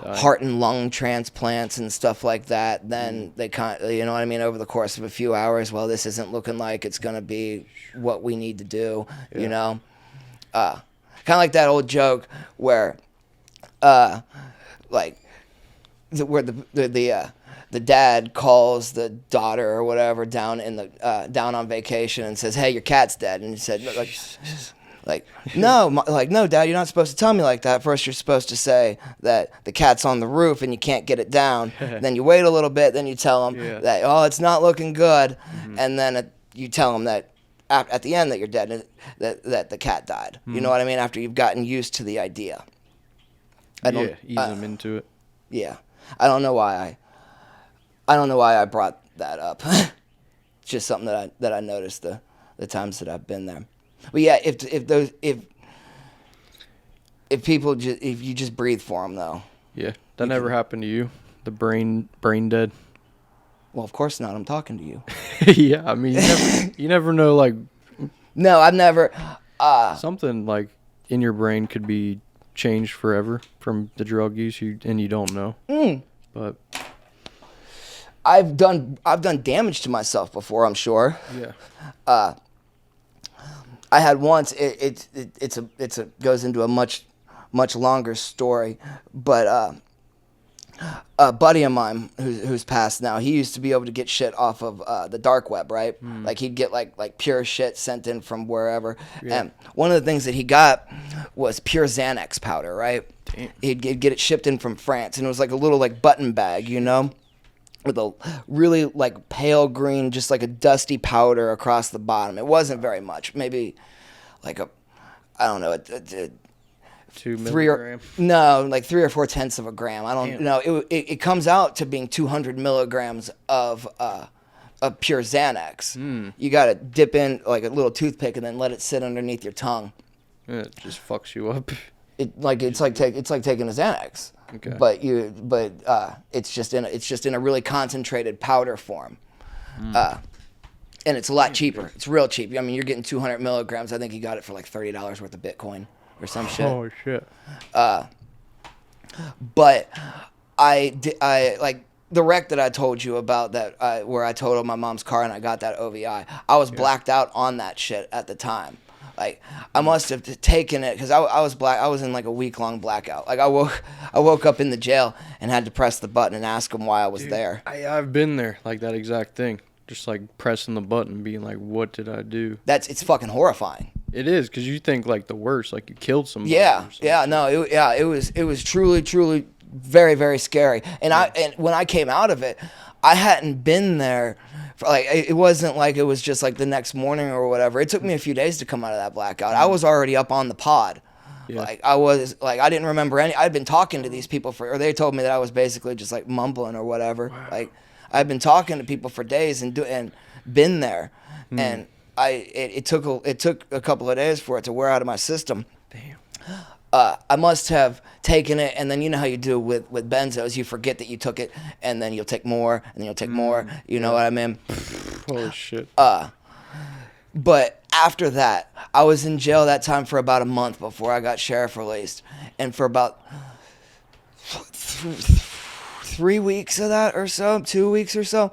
heart and lung transplants and stuff like that. Then they you know what I mean, over the course of a few hours, well, this isn't looking like it's going to be what we need to do, you know? Kind of like that old joke where, the dad calls the daughter or whatever down on vacation and says, "Hey, your cat's dead," and he said, no, Dad, you're not supposed to tell me like that. First, you're supposed to say that the cat's on the roof and you can't get it down. Then you wait a little bit, then you tell him that it's not looking good, and then you tell him that. At the end that you're dead, that the cat died. You know what I mean? After you've gotten used to the idea.
Ease them into it.
Yeah. I don't know why I brought that up. It's just something that I noticed the times that I've been there. But yeah, if you just breathe for them though. Yeah.
That never happened to you? The brain dead?
Well, of course not. I'm talking to you.
Yeah, I mean, you never know, like...
No, I've never...
something, like, in your brain could be changed forever from the drug use, and you don't know. But...
I've done damage to myself before, I'm sure.
Yeah.
I had once... It goes into a much longer story, but... a buddy of mine who's passed now, he used to be able to get shit off of the dark web, right? Like he'd get like pure shit sent in from wherever. Yeah. And one of the things that he got was pure Xanax powder, right? Damn. He'd get it shipped in from France, and it was like a little like button bag, you know, with a really like pale green, just like a dusty powder across the bottom. It wasn't very much, maybe like I don't know,
2 milligrams?
Like 3 or 4 tenths of a gram. I don't know. It comes out to being 200 milligrams of a pure Xanax. You got to dip in like a little toothpick and then let it sit underneath your tongue.
Yeah, it just fucks you up.
It's like taking a Xanax.
Okay.
But it's just in a really concentrated powder form. And it's a lot cheaper. It's real cheap. I mean, you're getting 200 milligrams. I think you got it for like $30 worth of Bitcoin or some shit.
Oh shit.
But I like the wreck that I told you about that where I totaled my mom's car and I got that OVI. I was blacked out on that shit at the time. Like I must have taken it because I was in like a week-long blackout. Like I woke up in the jail and had to press the button and ask them why I was there.
I've been there, like that exact thing. Just like pressing the button, being like, "What did I do?"
It's fucking horrifying.
It is because you think like the worst, like you killed somebody.
It was truly very, very scary. And when I came out of it, I hadn't been there. Like it wasn't like it was just like the next morning or whatever. It took me a few days to come out of that blackout. I was already up on the pod. Yeah. Like I didn't remember I'd been talking to these people or they told me that I was basically just like mumbling or whatever. Wow. Like I'd been talking to people for days and been there, and it took a couple of days for it to wear out of my system.
Damn.
I must have taken it, and then you know how you do with benzos, you forget that you took it, and then you'll take more, and then you'll take more. You know what I mean?
Holy shit.
But after that, I was in jail that time for about a month before I got sheriff released, and for about 3 weeks of that or so, 2 weeks or so,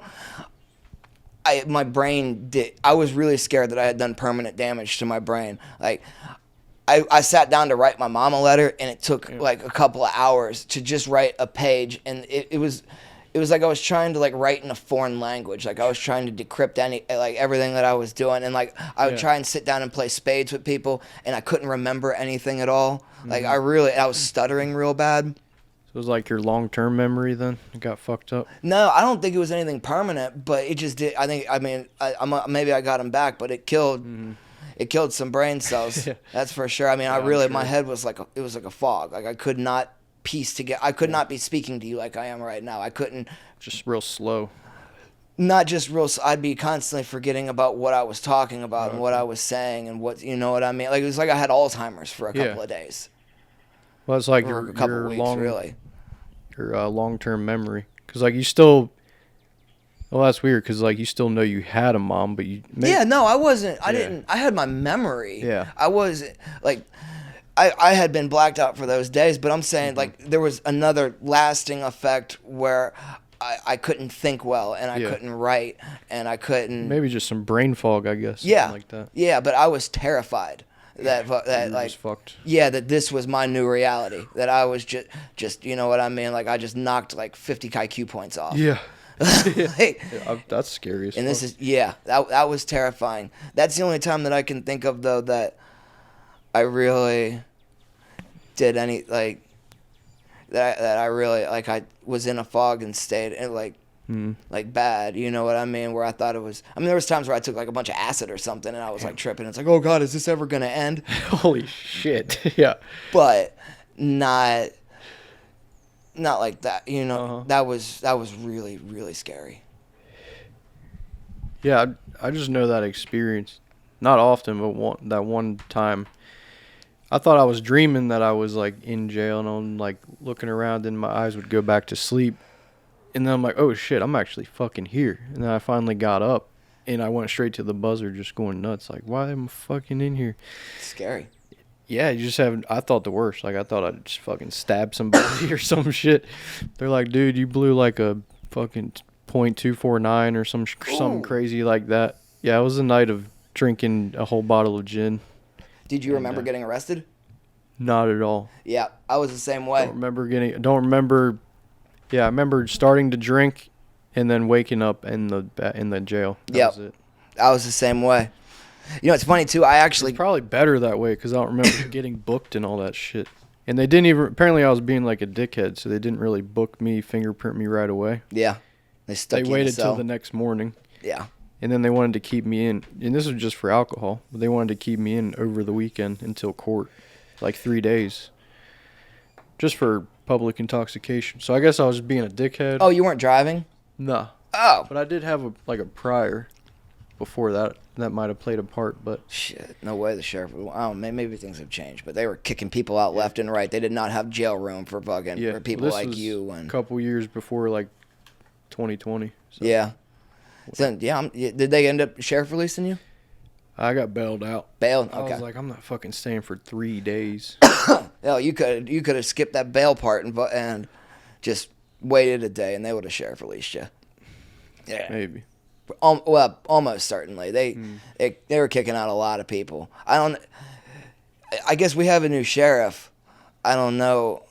my brain I was really scared that I had done permanent damage to my brain. Like, I sat down to write my mom a letter, and it took like a couple of hours to just write a page, and it was like I was trying to like write in a foreign language. Like I was trying to decrypt everything that I was doing, and like I would try and sit down and play spades with people, and I couldn't remember anything at all. Like I was stuttering real bad.
So it was like your long-term memory then? It got fucked up?
No, I don't think it was anything permanent, but it just did. Maybe I got him back, but it killed. It killed some brain cells. Yeah. That's for sure. I mean, my head was like it was like a fog. Like I could not piece together. I could not be speaking to you like I am right now. I couldn't.
Just real slow.
Not just real. I'd be constantly forgetting about what I was talking about and what I was saying and what, you know what I mean. Like it was like I had Alzheimer's for a couple of days.
Well, it's like
a couple of weeks, really.
Your long-term memory, because like you still. Well, that's weird because like you still know you had a mom, but you.
No, I wasn't. I didn't. I had my memory.
Yeah.
I was like, I had been blacked out for those days, but I'm saying like there was another lasting effect where I couldn't think well and I couldn't write and I couldn't.
Maybe just some brain fog, I guess.
Yeah.
Like that.
Yeah, but I was terrified that like
fucked.
Yeah, that this was my new reality. That I was just you know what I mean. Like I just knocked like 50 IQ points off.
Yeah.
That's
scary as fuck.
And this is that was terrifying. That's the only time that I can think of though that I really did any like that I really like I was in a fog and stayed and like bad, you know what I mean, where I thought it was. I mean, there was times where I took like a bunch of acid or something and I was like tripping. It's like, oh God, is this ever gonna end?
Holy shit. Yeah.
But not like that, you know. That was really, really scary.
Yeah, I just know that experience. Not often, but that one time. I thought I was dreaming that I was like in jail and I'm like looking around and my eyes would go back to sleep. And then I'm like, oh shit, I'm actually fucking here. And then I finally got up and I went straight to the buzzer just going nuts. Like, why am I fucking in here?
Scary.
Yeah, I thought the worst. Like, I thought I'd just fucking stab somebody or some shit. They're like, dude, you blew like a fucking .249 or something crazy like that. Yeah, it was a night of drinking a whole bottle of gin.
Did you remember getting arrested?
Not at all.
Yeah, I was the same way.
Yeah, I remember starting to drink and then waking up in the jail. That was it.
I was the same way. You know, it's funny too. It's
probably better that way because I don't remember getting booked and all that shit. And they didn't even. Apparently, I was being like a dickhead, so they didn't really book me, fingerprint me right away.
Yeah, they
waited till the next morning.
Yeah.
And then they wanted to keep me in, and this was just for alcohol. But they wanted to keep me in over the weekend until court, like 3 days, just for public intoxication. So I guess I was being a dickhead.
Oh, you weren't driving?
Nah.
Oh.
But I did have a prior before that. That might have played a part, but
shit, no way the sheriff. I don't know, maybe things have changed, but they were kicking people out left and right. They did not have jail room for for people like you. And
a couple years before like 2020. So.
Yeah. So did they end up sheriff releasing you?
I got bailed out.
Bailed? Okay.
I was like, I'm not fucking staying for 3 days.
No, you could have skipped that bail part and just waited a day, and they would have sheriff released you. Yeah.
Maybe.
Well, almost certainly. They were kicking out a lot of people. I guess we have a new sheriff. I don't know.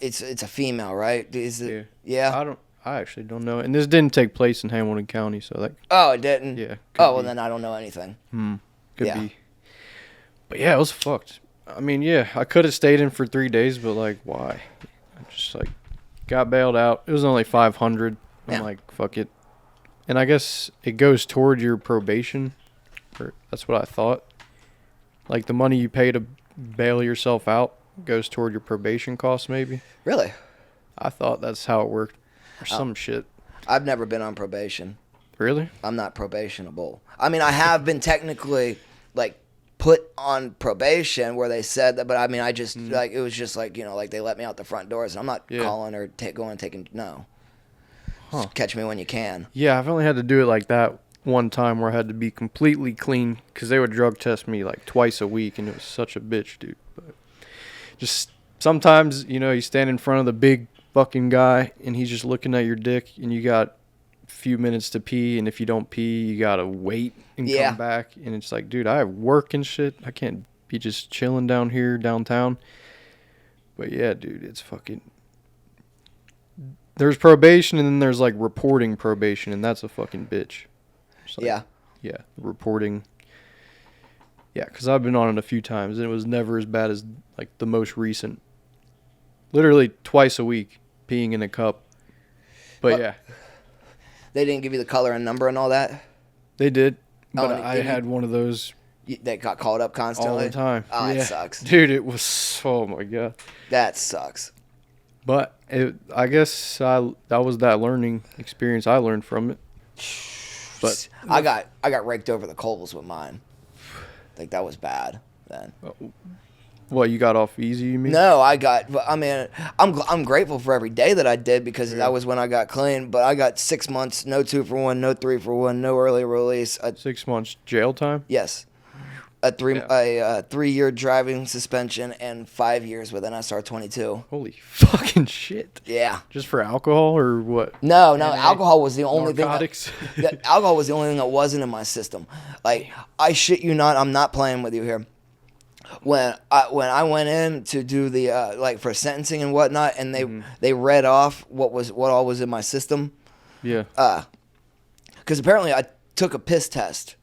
It's a female, right? Is it? Yeah.
I actually don't know. And this didn't take place in Hamilton County, so that.
Oh, it didn't.
Yeah.
Well, then I don't know anything.
Could be. But yeah, it was fucked. I mean, yeah, I could have stayed in for 3 days, but like, why? I just like got bailed out. It was only $500. I'm like, fuck it. And I guess it goes toward your probation. Or that's what I thought. Like the money you pay to bail yourself out goes toward your probation costs, maybe.
Really?
I thought that's how it worked. Or some shit.
I've never been on probation.
Really?
I'm not probationable. I mean, I have been technically like put on probation where they said that, but I mean, I just like it was just like like they let me out the front doors. And I'm not calling or going and taking no. Just catch me when you can.
Yeah, I've only had to do it like that one time where I had to be completely clean because they would drug test me like twice a week, and it was such a bitch, dude. But just sometimes, you stand in front of the big fucking guy, and he's just looking at your dick, and you got a few minutes to pee, and if you don't pee, you gotta wait and come back, and it's like, dude, I have work and shit. I can't be just chilling down here downtown. But yeah, dude, it's fucking. There's probation, and then there's like reporting probation, and that's a fucking bitch. Like, yeah, reporting. Yeah, because I've been on it a few times, and it was never as bad as like the most recent. Literally twice a week, peeing in a cup. But yeah.
They didn't give you the color and number and all that?
They did, but I had one of those.
That got called up constantly?
All the time.
Oh, it sucks.
Dude, it was, oh my God.
That sucks.
But I guess that was that learning experience I learned from it. But
I got raked over the coals with mine. Like that was bad then.
What, you got off easy, you mean?
No, I'm grateful for every day that I did because that was when I got clean. But I got 6 months, no 2 for 1, no 3 for 1, no early release.
6 months jail time?
Yes. A 3-year driving suspension and 5 years with an SR22.
Holy fucking shit.
Yeah.
Just for alcohol or what?
No, alcohol was the only
narcotics?
thing. Alcohol was the only thing that wasn't in my system. Like, I shit you not, I'm not playing with you here. When I went in to do the like for sentencing and whatnot, and they read off what all was in my system.
Yeah.
Because apparently I took a piss test.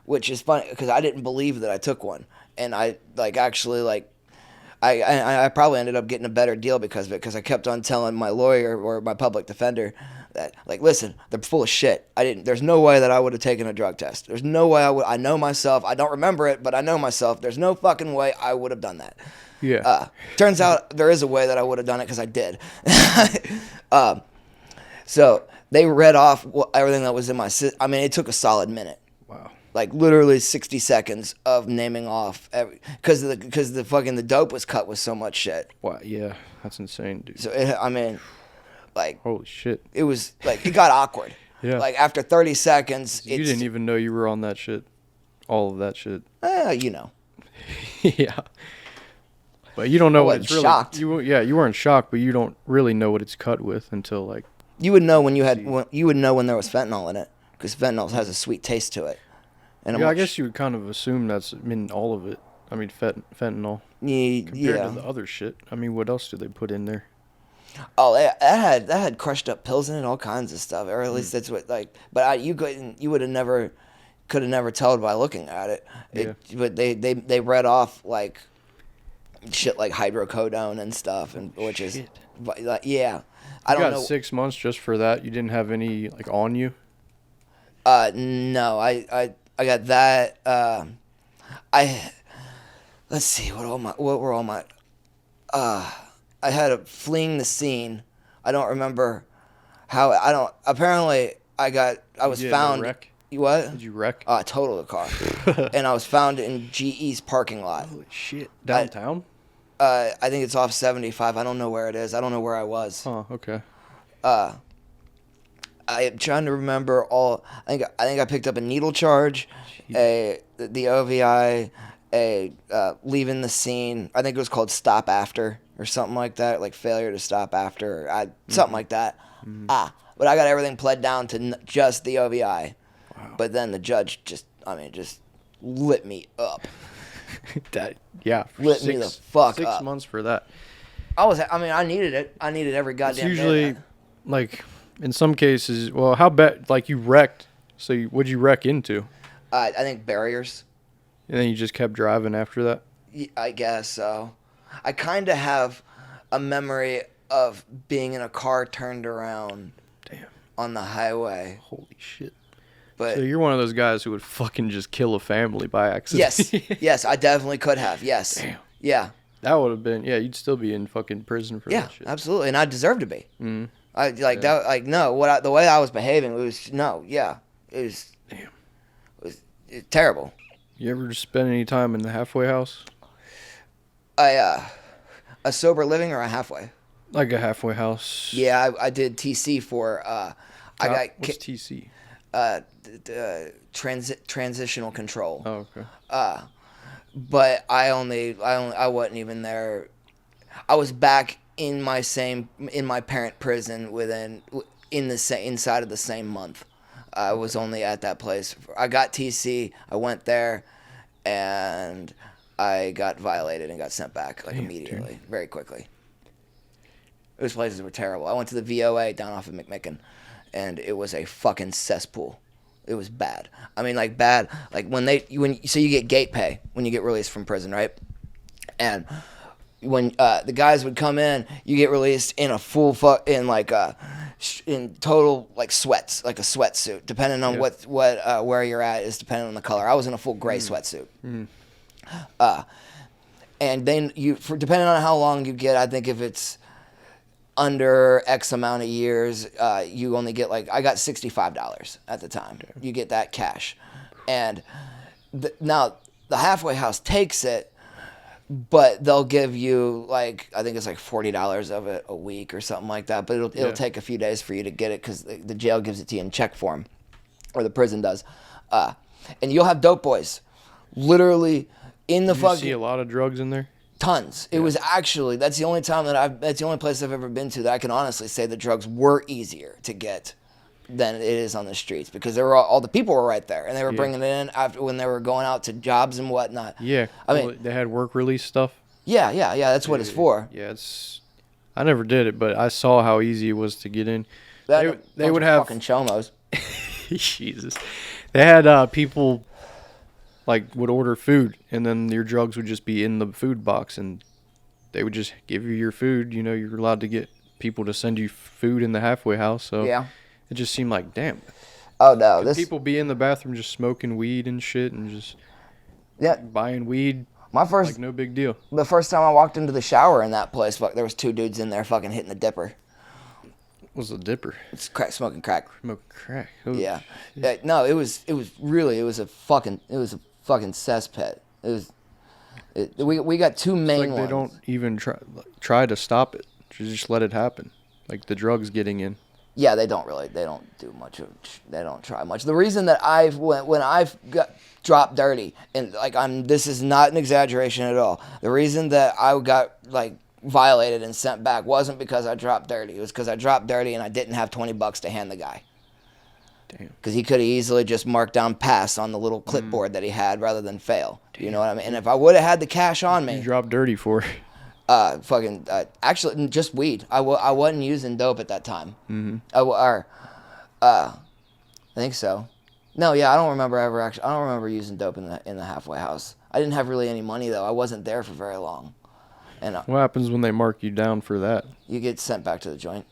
Which is funny because I didn't believe that I took one, and I probably ended up getting a better deal because of it because I kept on telling my lawyer or my public defender that like, listen, they're full of shit. There's no way that I would have taken a drug test. There's no way I know myself. I don't remember it, but I know myself. There's no fucking way I would have done that.
Yeah.
Turns out there is a way that I would have done it because I did. So they read off everything that was in my system. I mean, it took a solid minute.
Wow.
Like literally 60 seconds of naming off because the dope was cut with so much shit.
Wow, yeah, that's insane, dude.
So like
holy shit,
it was like it got awkward.
Yeah,
like after 30 seconds,
you didn't even know you were on that shit, all of that shit.
Yeah,
but you don't know what it's really.
Shocked.
You weren't shocked, but you don't really know what it's cut with until like.
You would know when you would know when there was fentanyl in it because fentanyl has a sweet taste to it. And
I guess you would kind of assume that's in all of it. I mean, fentanyl. Compared to the other shit. I mean, what else do they put in there?
Oh, that had crushed up pills in it, all kinds of stuff. Or at least that's what like. But you could have never told by looking at it. But they read off like shit like hydrocodone and stuff, and which is like I don't know.
6 months just for that. You didn't have any like on you.
No, I got that. Let's see what were all my. I had a fleeing the scene. I don't remember how. Apparently I was found.
Wreck?
You what?
Did you wreck?
Total the car. And I was found in GE's parking lot.
Holy shit! Downtown?
I think it's off 75. I don't know where it is. I don't know where I was.
Oh, okay.
I'm trying to remember all. I think I picked up a needle charge, the OVI, leaving the scene. I think it was called stop after or something like that, like failure to stop after, something like that. But I got everything pled down to just the OVI. Wow. But then the judge just lit me up.
Lit me the
fuck up.
6 months for that.
I needed it. I needed every goddamn
it's usually,
day.
like, in some cases, well, how bad, like, you wrecked, so what'd you wreck into?
I think barriers.
And then you just kept driving after that?
I guess so. I kind of have a memory of being in a car turned around on the highway.
Holy shit.
But
so you're one of those guys who would fucking just kill a family by accident.
Yes, I definitely could have. Yes.
Damn.
Yeah.
That would have been, you'd still be in fucking prison for that shit.
Yeah, absolutely, and I deserve to be.
Mm-hmm.
The way I was behaving it was it was terrible.
You ever just spend any time in the halfway house?
A sober living or a halfway?
Like a halfway house.
Yeah, I did TC for
what's TC?
Transitional control.
Oh, okay.
But I wasn't even there. I was back in my parent prison inside of the same month. I was only at that place. I got TC. I went there, and I got violated and got sent back immediately, very quickly. Those places were terrible. I went to the VOA down off of McMicken, and it was a fucking cesspool. It was bad. I mean, like bad. Like so you get gate pay when you get released from prison, right? And when the guys would come in, you get released in a in total like sweats, like a sweatsuit, depending on where you're at is depending on the color. I was in a full gray sweatsuit. And then depending on how long you get, I think if it's under X amount of years, you only get I got $65 at the time. Okay. You get that cash. And now the halfway house takes it, but they'll give you I think it's $40 of it a week or something like that. But it'll take a few days for you to get it because the jail gives it to you in check form, or the prison does. And you'll have dope boys, literally in the fucking.
You see a lot of drugs in there.
Tons. It was actually that's the only place I've ever been to that I can honestly say the drugs were easier to get than it is on the streets because all the people were right there and they were bringing it in after when they were going out to jobs and whatnot.
Yeah, I mean they had work release stuff.
Yeah. That's what it's for.
Yeah, I never did it, but I saw how easy it was to get in.
They would have fucking chomos.
Jesus, they had people. Would order food, and then your drugs would just be in the food box, and they would just give you your food. You're allowed to get people to send you food in the halfway house, so it just seemed like, damn.
Oh, no.
People be in the bathroom just smoking weed and shit and just buying weed. No big deal.
The first time I walked into the shower in that place, there was two dudes in there fucking hitting the dipper.
What's a dipper?
It's smoking crack.
Smoking crack.
Oh, yeah. No, it was a fucking cesspit. We got two main ones.
They don't even try to stop it. Just let it happen. Like the drugs getting in.
Yeah, they don't do much they don't try much. The reason that when I've got dropped dirty, and this is not an exaggeration at all. The reason that I got violated and sent back wasn't because I dropped dirty. It was because I dropped dirty and I didn't have $20 to hand the guy. Damn. Because he could have easily just marked down pass on the little clipboard that he had rather than fail. Damn. You know what I mean? And if I would have had the cash on me,
you dropped dirty for.
Actually, just weed. I wasn't using dope at that time.
Mm-hmm.
I think so. No, yeah, I don't remember using dope in the halfway house. I didn't have really any money though. I wasn't there for very long. And
what happens when they mark you down for that?
You get sent back to the joint.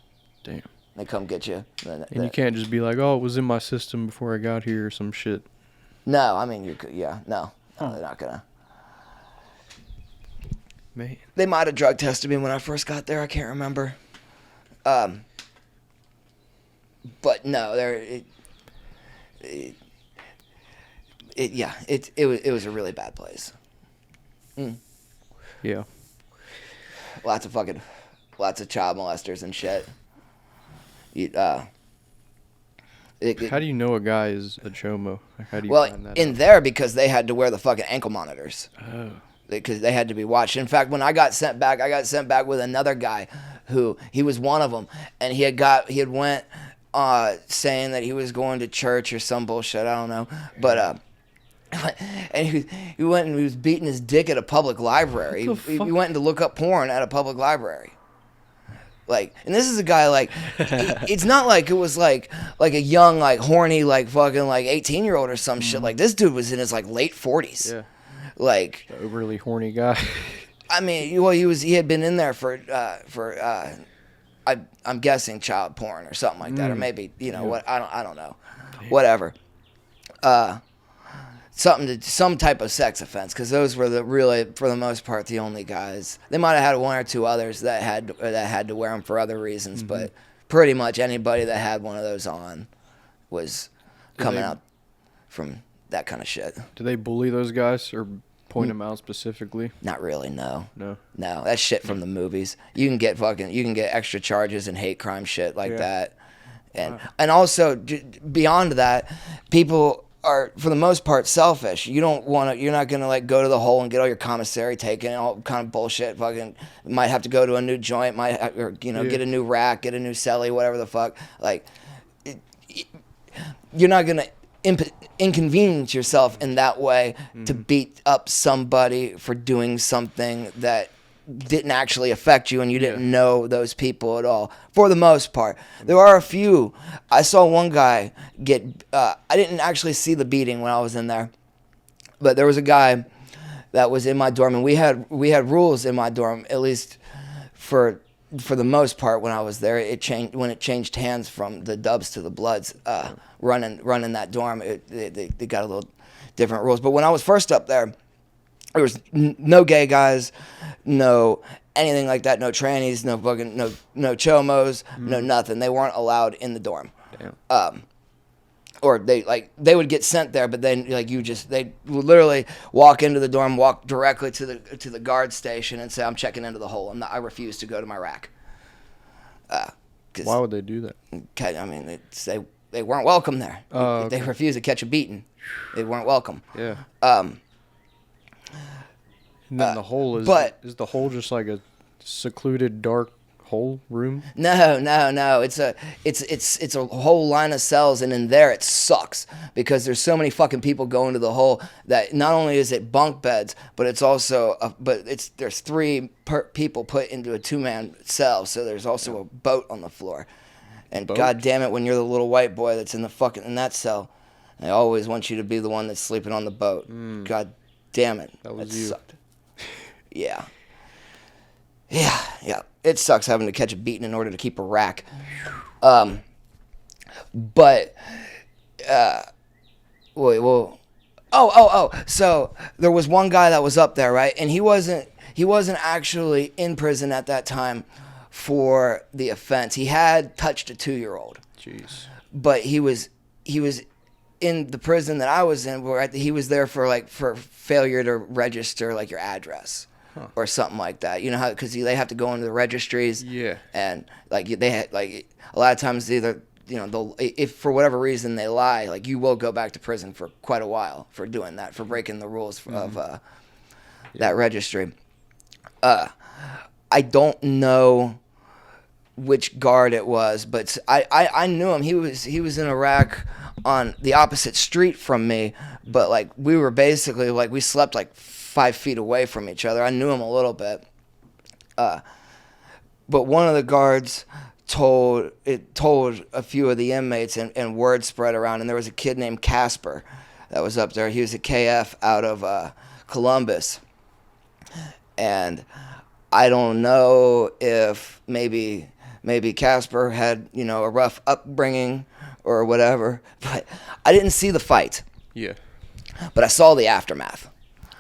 Damn.
They come get you.
And you can't just be like, oh, it was in my system before I got here or some shit.
No, I mean, no, they're not gonna.
Man.
They might have drug tested me when I first got there. I can't remember. But no, it was a really bad place.
Yeah.
Lots of child molesters and shit.
How do you know a guy is a chomo? How do you find that
in
out?
there, because they had to wear the fucking ankle monitors.
Oh.
Because they had to be watched. In fact, when I got sent back with another guy who, he was one of them, and he had went saying that he was going to church or some bullshit, I don't know, but and he went and he was beating his dick at a public library. He went in to look up porn at a public library. Like, and this is a guy, like, it's not like it was like a young, like, horny, like, fucking, like, 18-year-old or some shit. Like, this dude was in his, like, late 40s.
Yeah.
Like,
the overly horny guy.
I mean, well, he had been in there for I'm guessing child porn or something like that, or maybe, what, I don't know, whatever. Some type of sex offense, because those were for the most part, the only guys. They might have had one or two others that had to wear them for other reasons, but pretty much anybody that had one of those on was coming out from that kind of shit.
Do they bully those guys or point them out specifically?
Not really, no.
No.
That's shit from the movies. You can get extra charges and hate crime shit like that, and also beyond that, people are, for the most part, selfish. You're not gonna, like, go to the hole and get all your commissary taken and all kind of bullshit. Fucking might have to go to a new joint, get a new rack, get a new celly, whatever the fuck. Like, you're not gonna inconvenience yourself in that way to beat up somebody for doing something that didn't actually affect you, and you didn't know those people at all. For the most part, there are a few. I saw one guy get. I didn't actually see the beating when I was in there, but there was a guy that was in my dorm, and we had rules in my dorm, at least for the most part when I was there. It changed hands from the Dubs to the Bloods. Running that dorm, they got a little different rules. But when I was first up there was no gay guys, no anything like that, no trannies, no fucking no chomos, no nothing. They weren't allowed in the dorm. Damn. Or they would get sent there, but then they would literally walk into the dorm, walk directly to the guard station, and say, "I'm checking into the hole. I refuse to go to my rack."
Why would they do that?
I mean, they weren't welcome there.
Okay.
They refused to catch a beating. They weren't welcome.
Yeah. And then the hole is the hole just like a secluded dark hole room?
No. It's a whole line of cells, and in there it sucks because there's so many fucking people going to the hole that not only is it bunk beds, but it's also there's three people put into a 2-man cell, so there's also a boat on the floor. And God damn it, when you're the little white boy that's in that cell, they always want you to be the one that's sleeping on the boat. God damn it.
That you.
Sucked. Yeah. It sucks having to catch a beating in order to keep a rack. So there was one guy that was up there, right? And he wasn't actually in prison at that time for the offense. He had touched a 2-year-old.
Jeez.
But he was in the prison that I was in, where he was there for failure to register your address. Or something like that, how, because they have to go into the registries, and they had a lot of times either if for whatever reason they lie, you will go back to prison for quite a while for doing that, for breaking the rules of that registry. I don't know which guard it was, but I knew him. He was in a rack on the opposite street from me, but we were basically we slept 5 feet away from each other. I knew him a little bit. But one of the guards told a few of the inmates, and word spread around, and there was a kid named Casper that was up there. He was a KF out of Columbus. And I don't know if maybe Casper had, a rough upbringing or whatever, but I didn't see the fight.
Yeah.
But I saw the aftermath.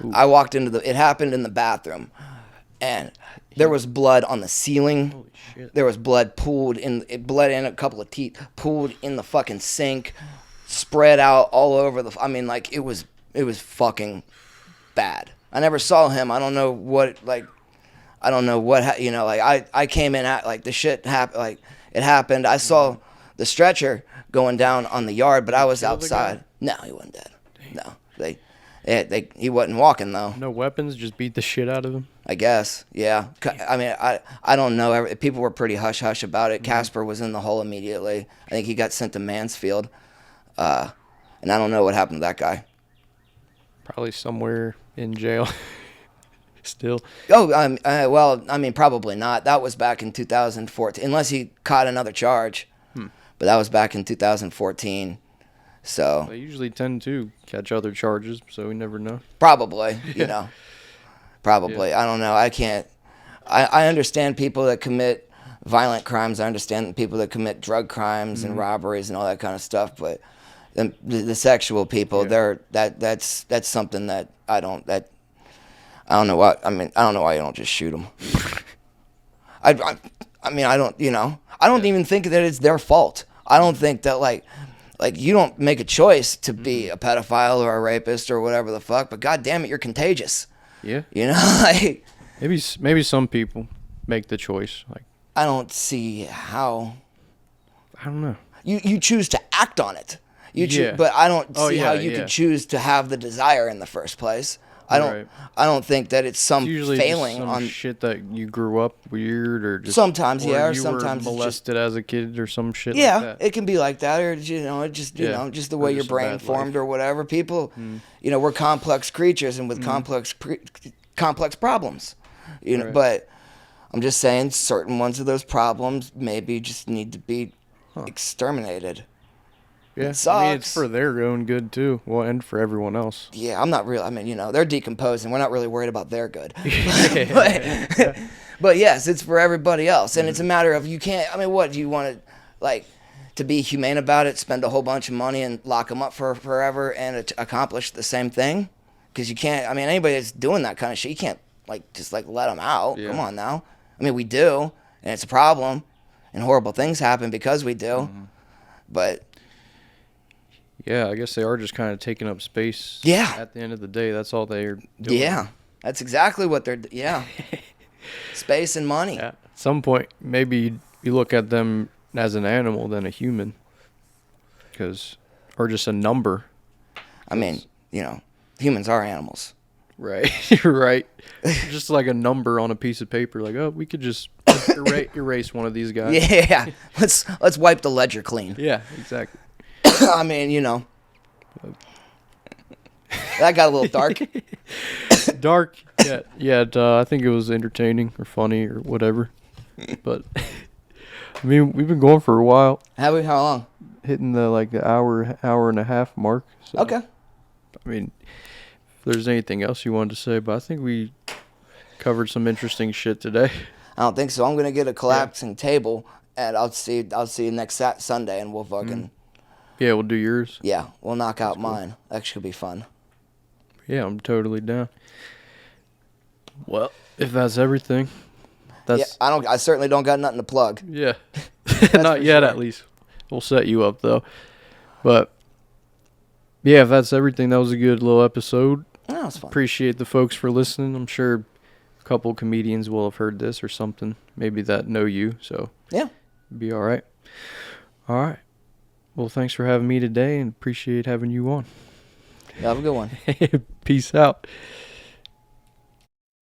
Ooh. I walked it happened in the bathroom, and there was blood on the ceiling.
Holy shit.
There was blood blood in a couple of teeth, pooled in the fucking sink, spread out all over I mean, like, it was fucking bad. I never saw him. I don't know what, you know, like, I came in at, like, the shit happened, like, it happened. I saw the stretcher going down on the yard, but I was outside. No, he wasn't dead. Dang. No, he wasn't walking, though.
No weapons, just beat the shit out of him?
I guess, yeah. I mean, I don't know. People were pretty hush-hush about it. Casper was in the hole immediately. I think he got sent to Mansfield. And I don't know what happened to that guy.
Probably somewhere in jail. Still.
Oh, well, I mean, probably not. That was back in 2014, unless he caught another charge. But that was back in 2014. So
they usually tend to catch other charges, so we never know.
Probably, you know. Probably. Yeah. I don't know. I can't. I understand people that commit violent crimes. I understand people that commit drug crimes and robberies and all that kind of stuff. But the sexual people, that's something that I don't know what. I mean, I don't know why you don't just shoot them. I mean, I don't. You know, I don't even think that it's their fault. I don't think that like you don't make a choice to be a pedophile or a rapist or whatever the fuck. But God damn it, you're contagious.
Yeah.
You know, like
maybe some people make the choice. Like,
I don't see how.
I don't know.
You choose to act on it. But I don't see how you could choose to have the desire in the first place. I don't think that it's usually failing
just some
on
shit that you grew up weird or just
sometimes
or
sometimes
were molested as a kid or some shit.
Yeah,
like that.
It can be like that, or you know, just the way your brain formed or whatever. People, you know, we're complex creatures and with complex problems, you know. But I'm just saying, certain ones of those problems maybe just need to be exterminated.
Yeah,
it sucks.
I mean, it's for their own good too. Well, and for everyone else.
Yeah, I'm not real. I mean, you know, they're decomposing. We're not really worried about their good. But yes, it's for everybody else, and it's a matter of you can't. I mean, what do you want to like to be humane about it? Spend a whole bunch of money and lock them up for forever and accomplish the same thing? Because you can't. I mean, anybody that's doing that kind of shit, you can't just let them out. Yeah. Come on now. I mean, we do, and it's a problem, and horrible things happen because we do, but.
Yeah, I guess they are just kind of taking up space.
Yeah.
At the end of the day, that's all they're doing.
Yeah, that's exactly what they're. Yeah. Space and money.
Yeah. At some point, maybe you look at them as an animal than a human, or just a number.
I mean, you know, humans are animals.
Right. You're right. Just like a number on a piece of paper. Like, oh, we could just erase one of these guys.
Yeah. Let's wipe the ledger clean.
Yeah. Exactly.
I mean, you know, that got a little dark.
Dark, yeah. I think it was entertaining or funny or whatever. But I mean, we've been going for a while.
Have we? How long?
Hitting the hour and a half mark. So,
okay.
I mean, if there's anything else you wanted to say, but I think we covered some interesting shit today.
I don't think so. I'm gonna get a collapsing table, and I'll see you next Sunday, and we'll fucking.
Yeah, we'll do yours.
Yeah, we'll knock out mine. That should be fun.
Yeah, I'm totally down. Well, if that's everything, that's.
Yeah, I certainly don't got nothing to plug.
Yeah, not yet. Sure. At least we'll set you up though. But yeah, if that's everything, that was a good little episode.
That was fun.
Appreciate the folks for listening. I'm sure a couple comedians will have heard this or something. Maybe that know you. So
yeah,
be all right. All right. Well, thanks for having me today, and appreciate having you on.
Have a good one.
Peace out.